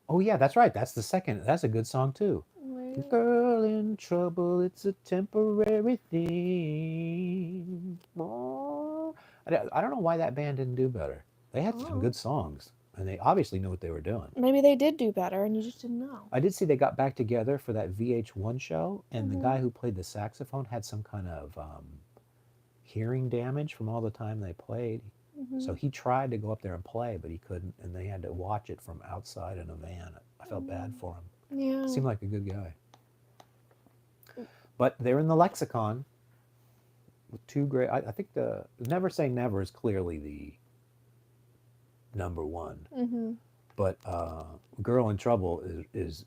Oh yeah, that's right. That's the second. That's a good song too. Girl in trouble, it's a temporary thing. Oh. I don't know why that band didn't do better. They had some good songs, and they obviously knew what they were doing. Maybe they did do better, and you just didn't know. I did see they got back together for that VH1 show, and the Mhm. guy who played the saxophone had some kind of hearing damage from all the time they played. Mhm. So he tried to go up there and play, but he couldn't, and they had to watch it from outside in a van. I felt bad for him. Yeah. Seemed like a good guy. But they're in the lexicon with two great. I think the Never Say Never is clearly the number one, Mm-hmm. but Girl in Trouble is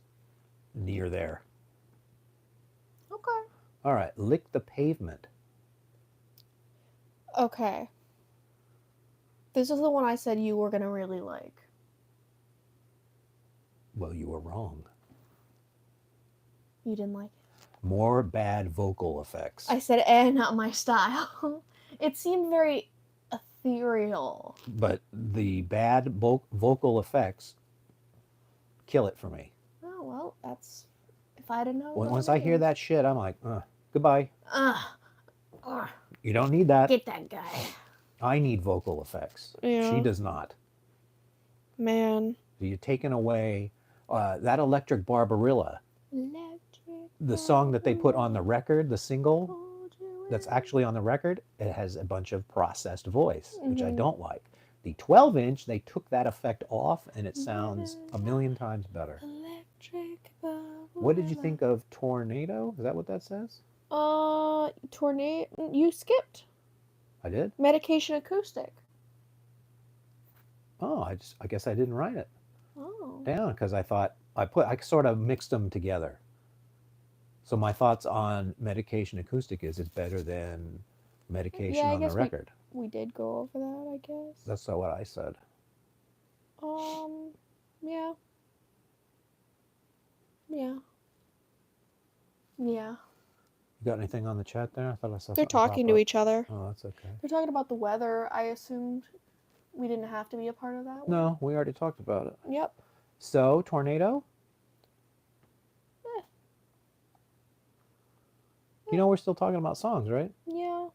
near there. Okay. All right, Lick the Pavement. Okay. This is the one I said you were gonna really like. Well, you were wrong. You didn't like it. More bad vocal effects. I said, not my style. It seemed very ethereal. But the bad vocal effects kill it for me. Oh, well, that's... If I'd have known... Once I hear that shit, I'm like, goodbye. Ugh. You don't need that. Get that guy. I need vocal effects. Yeah. She does not. Man. You're taking away that Electric Barbarilla, the song that they put on the record, the single that's actually on the record, it has a bunch of processed voice, which I don't like. The 12-inch, they took that effect off, and it sounds a million times better. What did you think of Tornado? Is that what that says? Tornado. You skipped. I did? Medication Acoustic. Oh, I guess I didn't write it Oh. down because I thought I sort of mixed them together. So my thoughts on Medication Acoustic is it's better than Medication Yeah, I on the guess record. We did go over that, I guess. That's not what I said. Yeah. Yeah. Yeah. You got anything on the chat there? I thought I saw They're something pop talking to up. each other. Oh, that's okay. They're talking about the weather. I assumed we didn't have to be a part of that one. No, we already talked about it. Yep. So, Tornado? Eh. You know, we're still talking about songs, right? Yeah.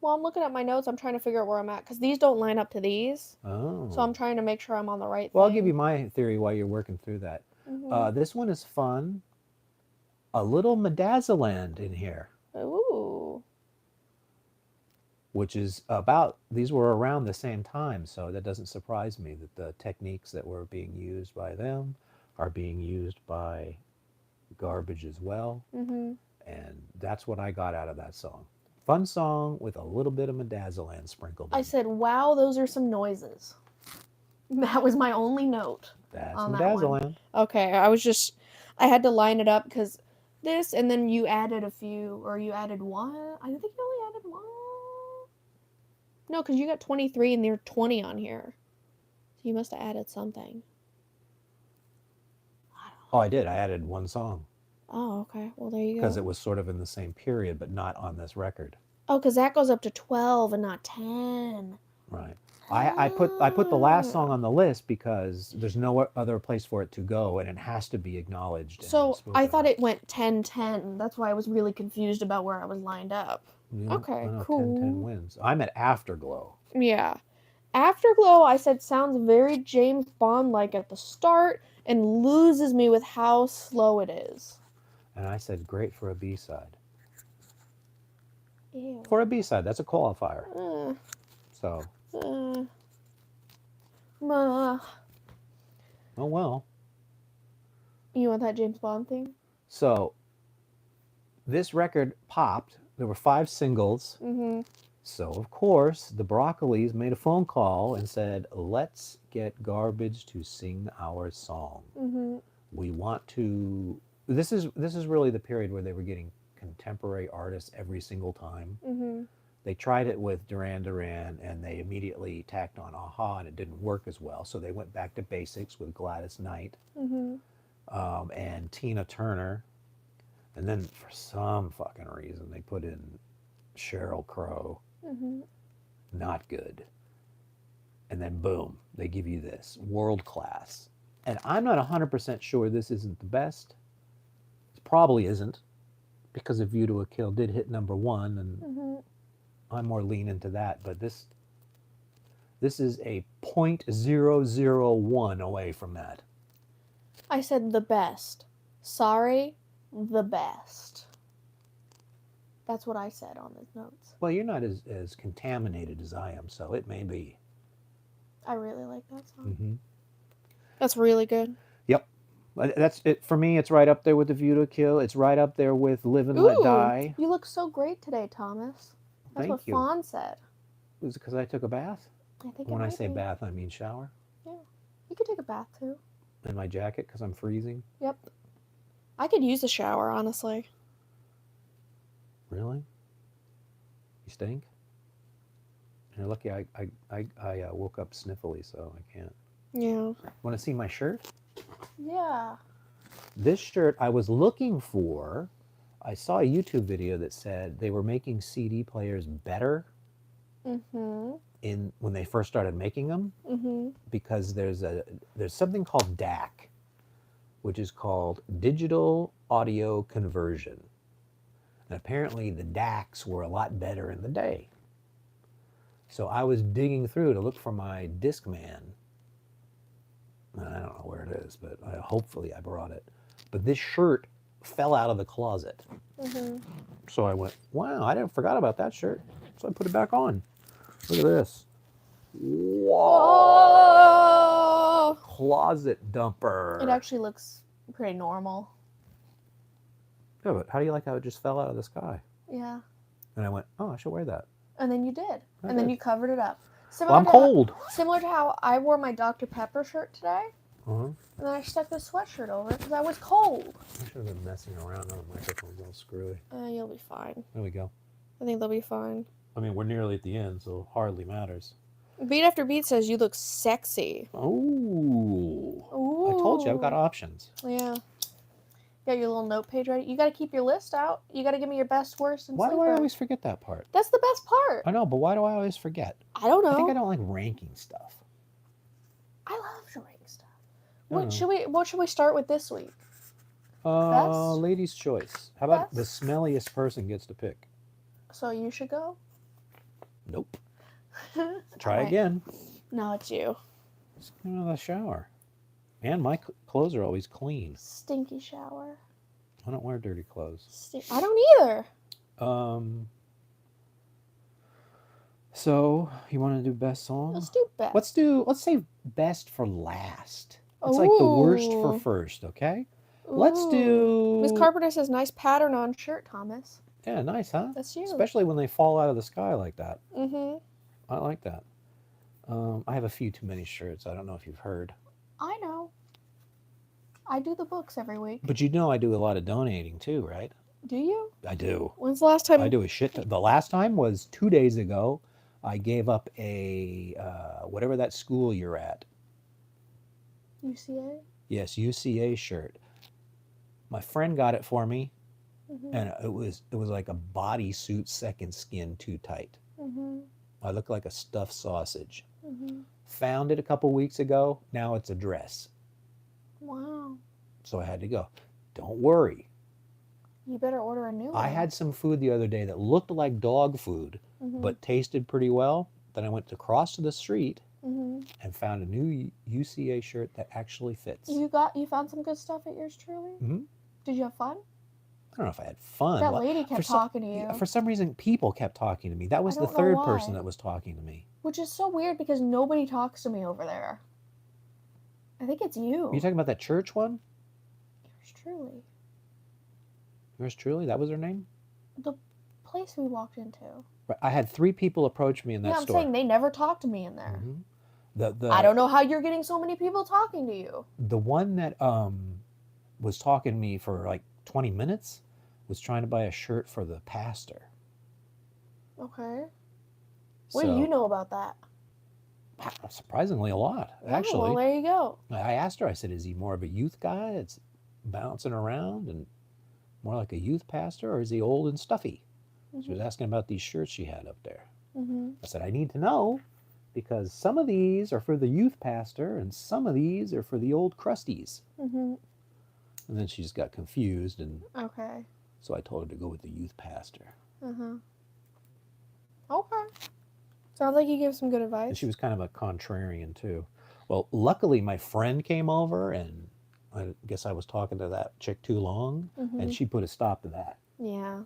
Well, I'm looking at my notes. I'm trying to figure out where I'm at because these don't line up to these. Oh. So I'm trying to make sure I'm on the right Well, I'll thing. give you my theory while you're working through that. Mhm. This one is fun. A little Midazoland in here, Ooh. which is about, these were around the same time, so that doesn't surprise me that the techniques that were being used by them are being used by Garbage as well. Mhm. And that's what I got out of that song. Fun song with a little bit of Midazoland sprinkled in. I said, "Wow, those are some noises." That was my only note. That's on that one. Midazoland. Okay, I had to line it up because this, and then you added a few, or you added one. I think you only added one. No, because you got 23 and there are 20 on here. So you must have added something. Oh, I did. I added one song Oh, okay. Well, there you go. because it was sort of in the same period, but not on this record. Oh, because that goes up to 12 and not 10. Right. I put the last song on the list because there's no other place for it to go, and it has to be acknowledged. So and I spoken thought of. it went 10-10. That's why I was really confused about where I was lined up. Yeah, Okay, I know 10-10 cool. wins. I'm at Afterglow. Yeah. Afterglow, I said, sounds very James Bond like at the start and loses me with how slow it is. And I said, great for a B-side. Ew. For a B-side, that's a qualifier. Uh, So, uh, oh well. You want that James Bond thing? So, this record popped. There were 5 singles. Mm-hmm. So, of course, the Broccolis made a phone call and said, let's get Garbage to sing our song. Mm-hmm. We want to... This is really the period where they were getting contemporary artists every single time. Mm-hmm. They tried it with Duran Duran, and they immediately tacked on Aha, and it didn't work as well. So they went back to basics with Gladys Knight Mm-hmm. and Tina Turner. And then for some fucking reason, they put in Sheryl Crow. Mm-hmm. Not good. And then boom, they give you this world class. And I'm not 100% sure this isn't the best. It probably isn't, because A View to a Kill did hit number 1, and Mm-hmm. I'm more lean into that. But this is a 0.001 away from that. I said the best. Sorry, the best. That's what I said on the notes. Well, you're not as contaminated as I am, so it may be. I really like that song. Mm-hmm. That's really good. Yep. That's it for me. It's right up there with The View to a Kill. It's right up there with Live and Let Die. You look so great today, Thomas. That's Thank what you. Fawn said. Was it because I took a bath? I think When it I might say be. bath, I mean shower. You could take a bath too. In my jacket because I'm freezing. Yep. I could use a shower, honestly. Really? You stink? You're lucky I woke up sniffly, so I can't. Yeah. Want to see my shirt? Yeah. This shirt I was looking for. I saw a YouTube video that said they were making CD players better Mm-hmm. when they first started making them, Mm-hmm. because there's something called DAC, which is called Digital Audio Conversion. And apparently the DACs were a lot better in the day. So I was digging through to look for my Discman. I don't know where it is, but hopefully I brought it. But this shirt fell out of the closet. Mm-hmm. So I went, wow, I didn't forgot about that shirt. So I put it back on. Look at this. Whoa! Oh! Closet dumper. It actually looks pretty normal. Yeah, but how do you like how it just fell out of the sky? Yeah. And I went, oh, I should wear that. And then you did. I And then did. you covered it up. Well, I'm cold. Similar to how I wore my Dr. Pepper shirt today. Uh-huh. And then I stuck this sweatshirt over it because I was cold. I should have been messing around. Now the microphone's all screwy. You'll be fine. There we go. I think they'll be fine. I mean, we're nearly at the end, so hardly matters. Beat After Beat says you look sexy. Oh. Ooh. I told you, I've got options. Yeah. Got your little note page ready. You got to keep your list out. You got to give me your best, worst, and Why do sleeper. I always forget that part? That's the best part. I know, but why do I always forget? I don't know. I think I don't like ranking stuff. I love ranking stuff. I don't What should we start with this week? know. Best? Ladies' choice. How about the Best? smelliest person gets to pick? So you should go. Nope. Try Alright. again. No, it's you. Just get out of the shower. Man, my clothes are always clean. Stinky shower. I don't wear dirty clothes. I don't either. So you want to do best song? Let's do best. Let's save best for last. It's like the worst for Ooh. first, okay? Let's Ooh. do... Miss Carpenter says nice pattern on shirt, Thomas. Yeah, nice, huh? That's you. Especially when they fall out of the sky like that. Mm-hmm. I like that. I have a few too many shirts. I don't know if you've heard. I know. I do the books every week. But you know I do a lot of donating too, right? Do you? I do. When's the last time? I do a shit ton. The last time was 2 days ago. I gave up a, whatever that school you're at. UCA? Yes, UCA shirt. My friend got it for me, Mm-hmm. and it was like a bodysuit second skin too tight. Mm-hmm. I look like a stuffed sausage. Hmm. Found it a couple weeks ago. Now it's a dress. Wow. So I had to go. Don't worry. You better order a new I one. had some food the other day that looked like dog food, Hmm. but tasted pretty well. Then I went across to the street Hmm. and found a new UCA shirt that actually fits. You found some good stuff at yours truly? Hmm. Did you have fun? I don't know if I had fun. That Like, lady kept talking to you. For some reason, people kept talking to me. That was the don't know third person why. that was talking to me. Which is so weird because nobody talks to me over there. I think it's you. Are you talking about that church one? Yours truly. Yours truly? That was her name? The place we walked into. Right. I had 3 people approach me in that Yeah, I'm store. saying they never talk to me in there. Mhm. I don't know how you're getting so many people talking to you. The one that was talking to me for like 20 minutes was trying to buy a shirt for the pastor. Okay. What do So, you know about that? surprisingly a lot, Oh, actually. well, there you go. I asked her, I said, is he more of a youth guy that's bouncing around and more like a youth pastor, or is he old and stuffy? She was asking about these shirts she had up there. Mm-hmm. I said, I need to know because some of these are for the youth pastor and some of these are for the old crusties. Mm-hmm. And then she just got confused, and Okay. so I told her to go with the youth pastor. Uh-huh. Okay. Sounds like you gave some good advice. And she was kind of a contrarian too. Well, luckily my friend came over, and I guess I was talking to that chick too long, Mhm. and she put a stop to that. Yeah.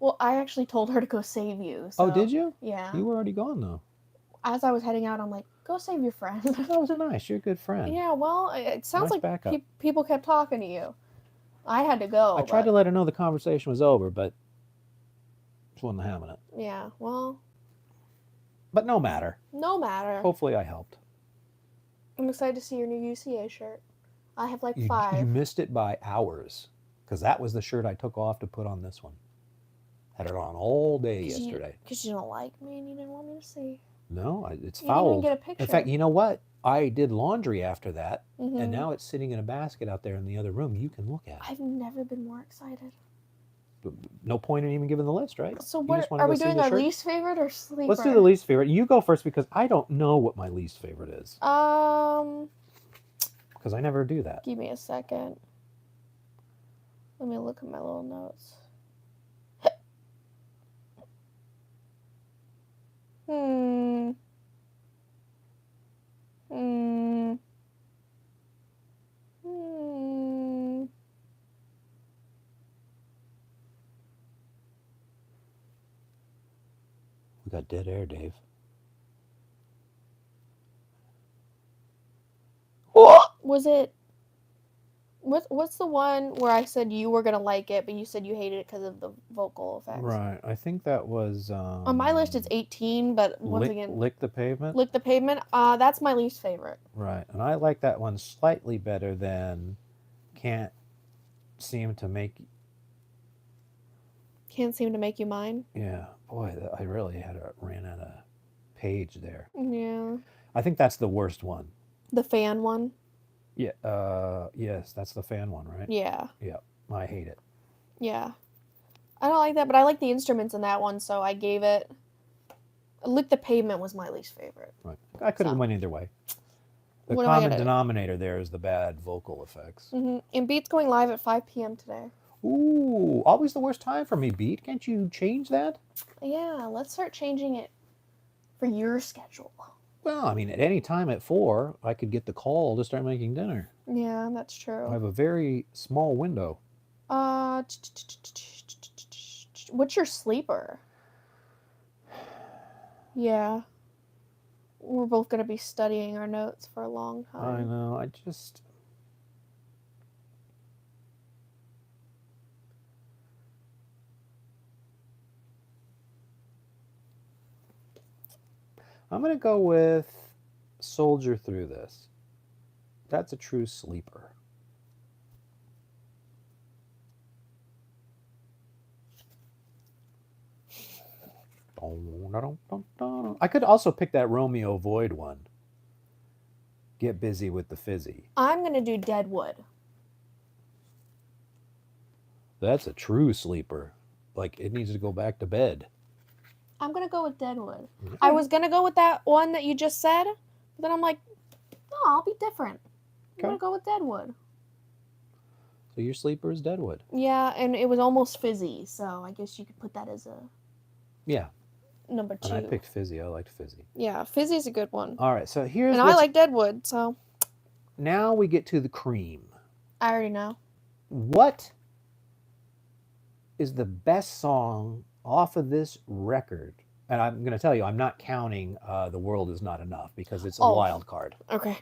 Well, I actually told her to go save you. So, Oh, did you? Yeah. You were already gone though. As I was heading out, I'm like, go save your friend. That was nice. You're a good friend. Yeah, well, it sounds Nice like backup. people kept talking to you. I had to go. I tried but- to let her know the conversation was over, but she wasn't having it. Yeah, well, But no matter. no matter. Hopefully I helped. I'm excited to see your new UCA shirt. I have like You 5. missed it by hours, because that was the shirt I took off to put on this one. Had it on all day yesterday. Because you don't like me and you didn't want me to see. No, it's You didn't even fouled. get a picture. In fact, you know what? I did laundry after that, Mhm. and now it's sitting in a basket out there in the other room. You can look at it. I've never been more excited. No point in even giving the list, right? So You what just wanna are go we see doing? the Our shirt? least favorite or sleeper? Let's do the least favorite. You go first because I don't know what my least favorite is, because I never do that. Give me a second. Let me look at my little notes. Hmm. Hmm. Hmm. We got dead air, Dave. Was it? What's the one where I said you were gonna like it, but you said you hated it because of the vocal effects? Right. I think that was On my list, it's 18, but once again, Lick the Pavement. Lick the Pavement. That's my least favorite. Right. And I like that one slightly better than Can't Seem to Make. Can't seem to make you mine. Yeah. Boy, I really ran out of page there. Yeah. I think that's the worst one. The fan one. Yeah. Yes, that's the fan one, right? Yeah. Yeah. I hate it. Yeah. I don't like that, but I like the instruments in that one, so I gave it. Lick the Pavement was my least favorite. Right. I could have So. went either way. The What am I common gonna do? denominator there is the bad vocal effects. And Beat's going live at 5 p.m. today. Ooh, always the worst time for me, Beat. Can't you change that? Yeah, let's start changing it for your schedule. Well, I mean, at any time at 4, I could get the call to start making dinner. Yeah, that's I true. have a very small window. What's your sleeper? Yeah. We're both going to be studying our notes for a long I time. know. I'm going to go with Soldier Through This. That's a true sleeper. I could also pick that Romeo Void one. Get Busy with the Fizzy. I'm going to do Deadwood. That's a true sleeper. Like, it needs to go back to bed. I'm gonna go with Deadwood. Okay. I was gonna go with that one that you just said, but then I'm like, no, I'll be different. I'm Okay. gonna go with Deadwood. So your sleeper is Deadwood. Yeah, and it was almost fizzy, so I guess you could put that as a Yeah. number And 2. I picked Fizzy. I liked Fizzy. Yeah, fizzy's a good one. All right. So here's And I like Deadwood, so now we get to the cream. I already know. What is the best song off of this record? And I'm going to tell you, I'm not counting The World Is Not Enough because it's a Oh. wild card. Okay.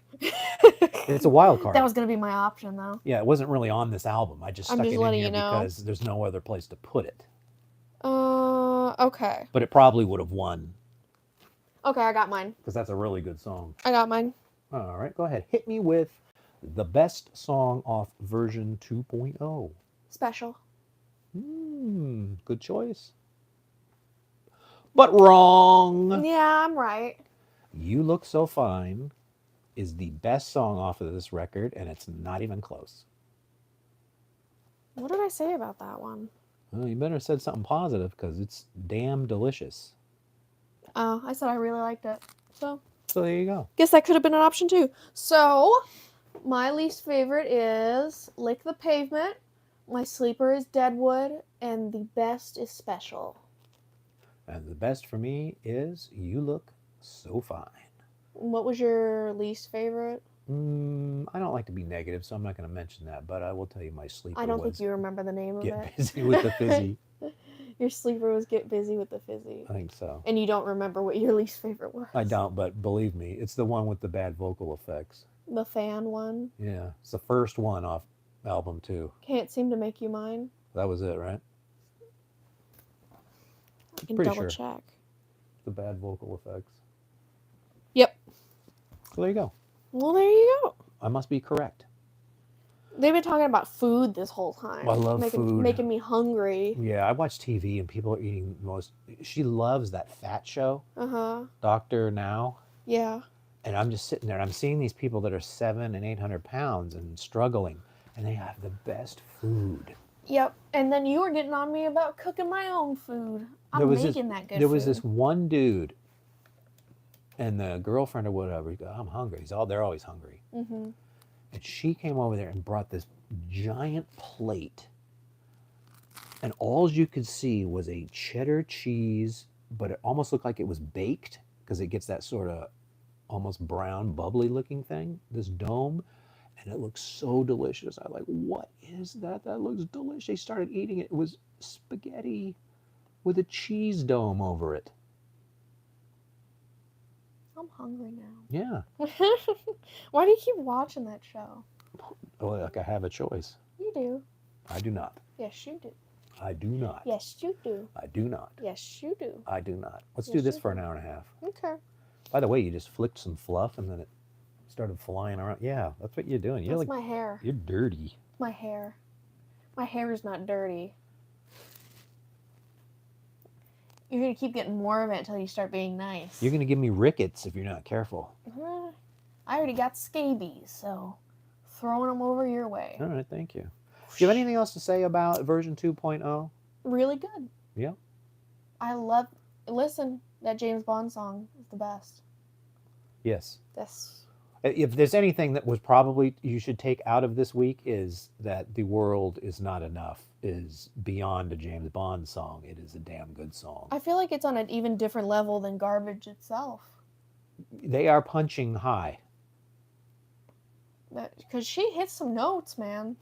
It's a wild card. That was gonna be my option though. Yeah, it wasn't really on this album. I just I'm stuck just it in letting here you know. because there's no other place to put it. Okay. But it probably would have won Okay, I got mine. because that's a really good song. I got mine. All right, go ahead. Hit me with the best song off version 2.0. Special. Good choice. But wrong. Yeah, I'm right. You Look So Fine is the best song off of this record, and it's not even close. What did I say about that one? Well, you better have said something positive because it's damn delicious. Oh, I said I really liked it. So, So there you go. guess that could have been an option too. So, my least favorite is Lick the Pavement. My sleeper is Deadwood, and the best is Special. And the best for me is You Look So Fine. What was your least favorite? I don't like to be negative, so I'm not going to mention that, but I will tell you my sleeper I don't was think you remember the name of Get it. Busy with the Fizzy. Your sleeper was Get Busy with the Fizzy. I think so. And you don't remember what your least favorite was. I don't, but believe me, it's the one with the bad vocal effects. The fan one. Yeah, it's the first one off album 2. Can't seem to make you mine. That was it, right? I can Pretty double sure. check. The bad vocal effects. Yep. So there you go. Well, there you go. I must be correct. They've been talking about food this whole time. I love food. Making me hungry. Yeah, I watch TV and people are eating the most. She loves that fat show, Uh-huh. Doctor Now. Yeah. And I'm just sitting there and I'm seeing these people that are 700 and 800 pounds and struggling, and they have the best food. Yep. And then you were getting on me about cooking my own food. There I'm was making that good There was food. this one dude, and the girlfriend or whatever. He goes, "I'm hungry." They're always hungry. Mm-hmm. And she came over there and brought this giant plate. And all you could see was a cheddar cheese, but it almost looked like it was baked because it gets that sort of almost brown, bubbly looking thing, this dome. And it looks so delicious. I was like, what is that? That looks delicious. They started eating it. It was spaghetti with a cheese dome over it. I'm hungry now. Yeah. Why do you keep watching that show? Oh, like I have a choice. You do. I do not. Yes, you do. I do not. Yes, you do. I do not. Yes, you do. I do not. Let's Yes, do this you for do. an hour and a half. Okay. By the way, you just flicked some fluff and then it started flying around. Yeah, that's what you're doing. You're That's like, my hair. you're dirty. My hair. My hair is not dirty. You're gonna keep getting more of it until you start being nice. You're going to give me rickets if you're not careful. I already got scabies, so throwing them over your way. All right, thank you. Do you have anything else to say about version 2.0? Really good. Yeah. Listen, that James Bond song is the best. Yes. That's If there's anything that was probably you should take out of this week is that The World Is Not Enough is beyond a James Bond song. It is a damn good song. I feel like it's on an even different level than Garbage itself. They are punching high. Because she hits some notes, man.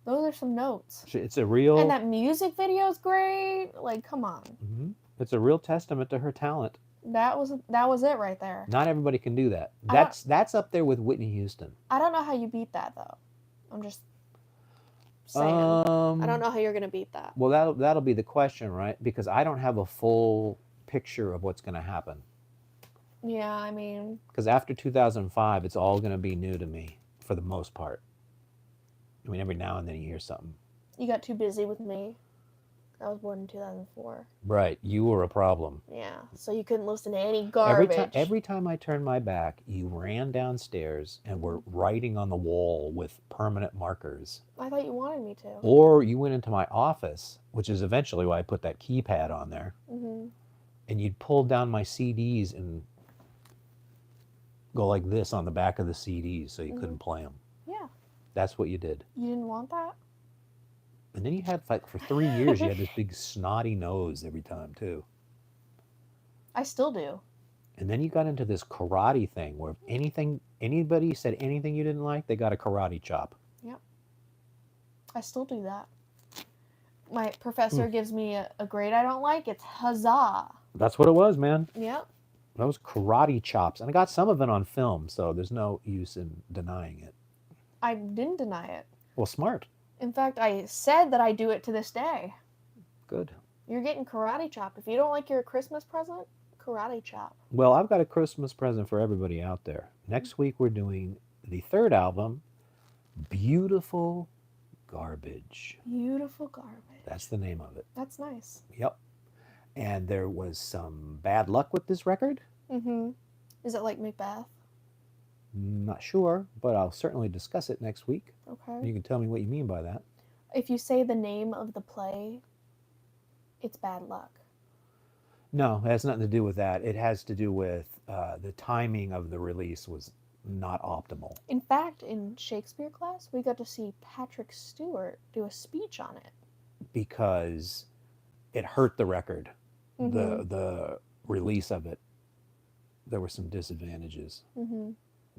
Those are some notes. It's a real And that music video is great. Like, come on. Mhm. It's a real testament to her talent. That was it right there. Not everybody can do that. I don't- That's up there with Whitney Houston. I don't know how you beat that though. I'm just saying. I don't know how you're gonna beat that. Well, that'll be the question, right? Because I don't have a full picture of what's going to happen. Yeah, I mean, Because after 2005, it's all going to be new to me for the most part. I mean, every now and then you hear something. you got too busy with me. I was born in 2004. Right, you were a problem. Yeah, so you couldn't listen to any garbage. Every time I turned my back, you ran downstairs and were writing on the wall with permanent markers. I thought you wanted me to. Or you went into my office, which is eventually why I put that keypad on there. Hmm and you'd pull down my CDs and go like this on the back of the CDs so you couldn't play them. Yeah. That's what you did. You didn't want that? And then you had, like, for 3 years, you had this big snotty nose every time, too. I still do. And then you got into this karate thing where if anybody said anything you didn't like, they got a karate chop. Yep. I still do that. My professor gives me a grade I don't like. It's huzzah. That's what it was, man. Yep. Those karate chops. And I got some of it on film, so there's no use in denying it. I didn't deny it. Well, smart. In fact, I said that I do it to this day. Good. You're getting karate chop. If you don't like your Christmas present, karate chop. Well, I've got a Christmas present for everybody out there. Next week, we're doing the third album, Beautiful Garbage. Beautiful garbage. That's the name of it. That's nice. Yep. And there was some bad luck with this record. Mm-hmm. Is it like Macbeth? Not sure, but I'll certainly discuss it next week. Okay. You can tell me what you mean by that. If you say the name of the play, it's bad luck. No, it has nothing to do with that. It has to do with the timing of the release was not optimal. In fact, in Shakespeare class, we got to see Patrick Stewart do a speech on it. Because it hurt the record. Mhm. The release of it. There were some disadvantages. Mm-hmm.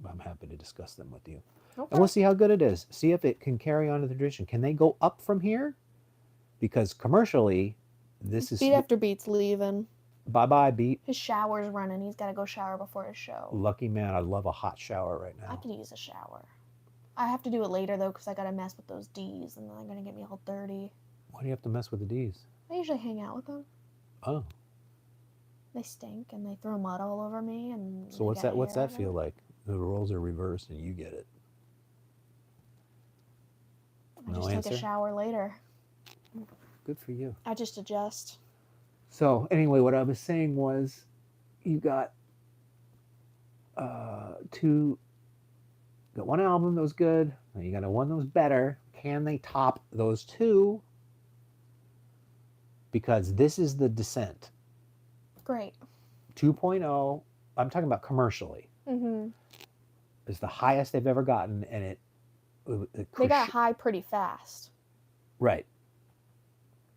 I'm happy to discuss them with you. Okay. And we'll see how good it is. See if it can carry on the tradition. Can they go up from here? Because commercially, this is Beat After Beat's leaving. bye-bye Beat. His shower's running. He's got to go shower before his show. Lucky man, I love a hot shower right I now. could use a shower. I have to do it later, though, because I got to mess with those D's, and then they're going to get me all dirty. Why do you have to mess with the D's? I usually hang out with them. Oh, They stink, and they throw mud all over me. And so they what's got that? What's hair that feel everywhere. like? The roles are reversed and you get it. I No just take answer? a shower later. Good for you. I just adjust. So anyway, what I was saying was, you got got one album that was good, and you got one that was better. Can they top those two? Because this is the Descent Great. 2.0. I'm talking about commercially. Mm-hmm. It's the highest they've ever gotten, and it They got high pretty fast. right.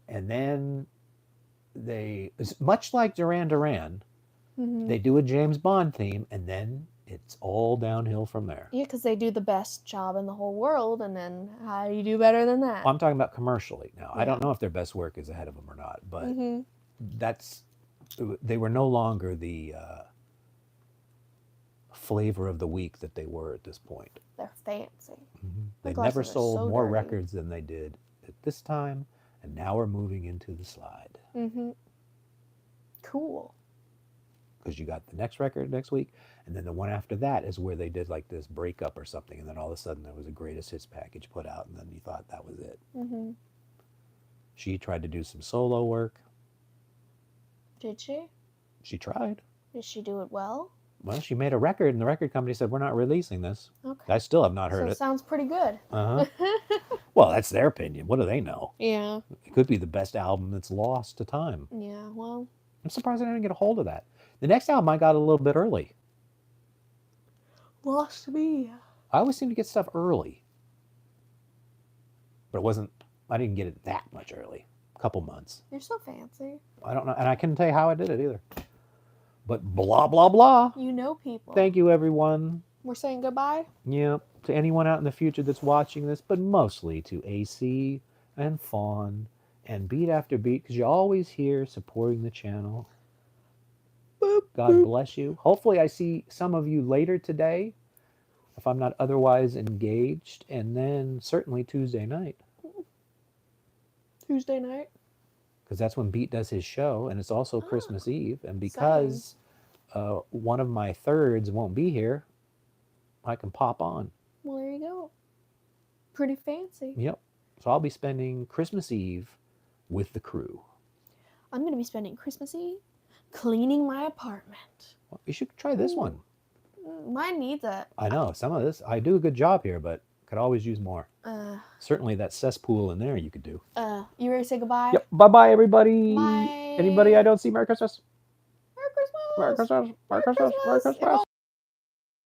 And then it's much like Duran Duran, Mm-hmm. they do a James Bond theme, and then it's all downhill from there. Yeah, because they do the best job in the whole world, and then how do you do better than that? I'm talking about commercially now. I don't Yeah. know if their best work is ahead of them or not, but Mm-hmm. they were no longer the flavor of the week that they were at this point. They're fancy. They glasses never are sold so more dirty. records than they did at this time, and now we're moving into the slide. Mm-hmm. Cool. Because you got the next record next week, and then the one after that is where they did like this breakup or something, and then all of a sudden there was a greatest hits package put out, and then you thought that was it. Mm-hmm. She tried to do some solo work. Did she? She tried. Did she do it well? Well, she made a record, and the record company said, "We're not releasing this." Okay. I still have not So heard it it. sounds pretty good. Uh-huh. Well, that's their opinion. What do they know? Yeah. It could be the best album that's lost to time. Yeah, well. I'm surprised I didn't get a hold of that. The next album I got a little bit early. Lost me. I always seem to get stuff early. But I didn't get it that much early. A couple months. You're so fancy. I don't know, and I couldn't tell you how I did it either. But blah, blah, blah. You know people. Thank you, everyone. We're saying goodbye? Yep, to anyone out in the future that's watching this, but mostly to AC and Fawn and Beat After Beat, because you're always here supporting the channel. Boop, God boop. bless you. Hopefully I see some of you later today, if I'm not otherwise engaged, and then certainly Tuesday night, Tuesday night. because that's when Beat does his show, and it's also Christmas Eve, and because one of my thirds won't be here, I can pop on. Well, there you go. Pretty fancy. Yep. So I'll be spending Christmas Eve with the crew. I'm going to be spending Christmas Eve cleaning my apartment. Well, you should try this one. Mine needs it. I know, some of this, I do a good job here, but could always use more. Certainly that cesspool in there you could do. You ready to say goodbye? Yep. Bye-bye, everybody. Bye. Anybody I don't see, Merry Christmas. Merry Christmas. Merry Christmas. Merry It Christmas.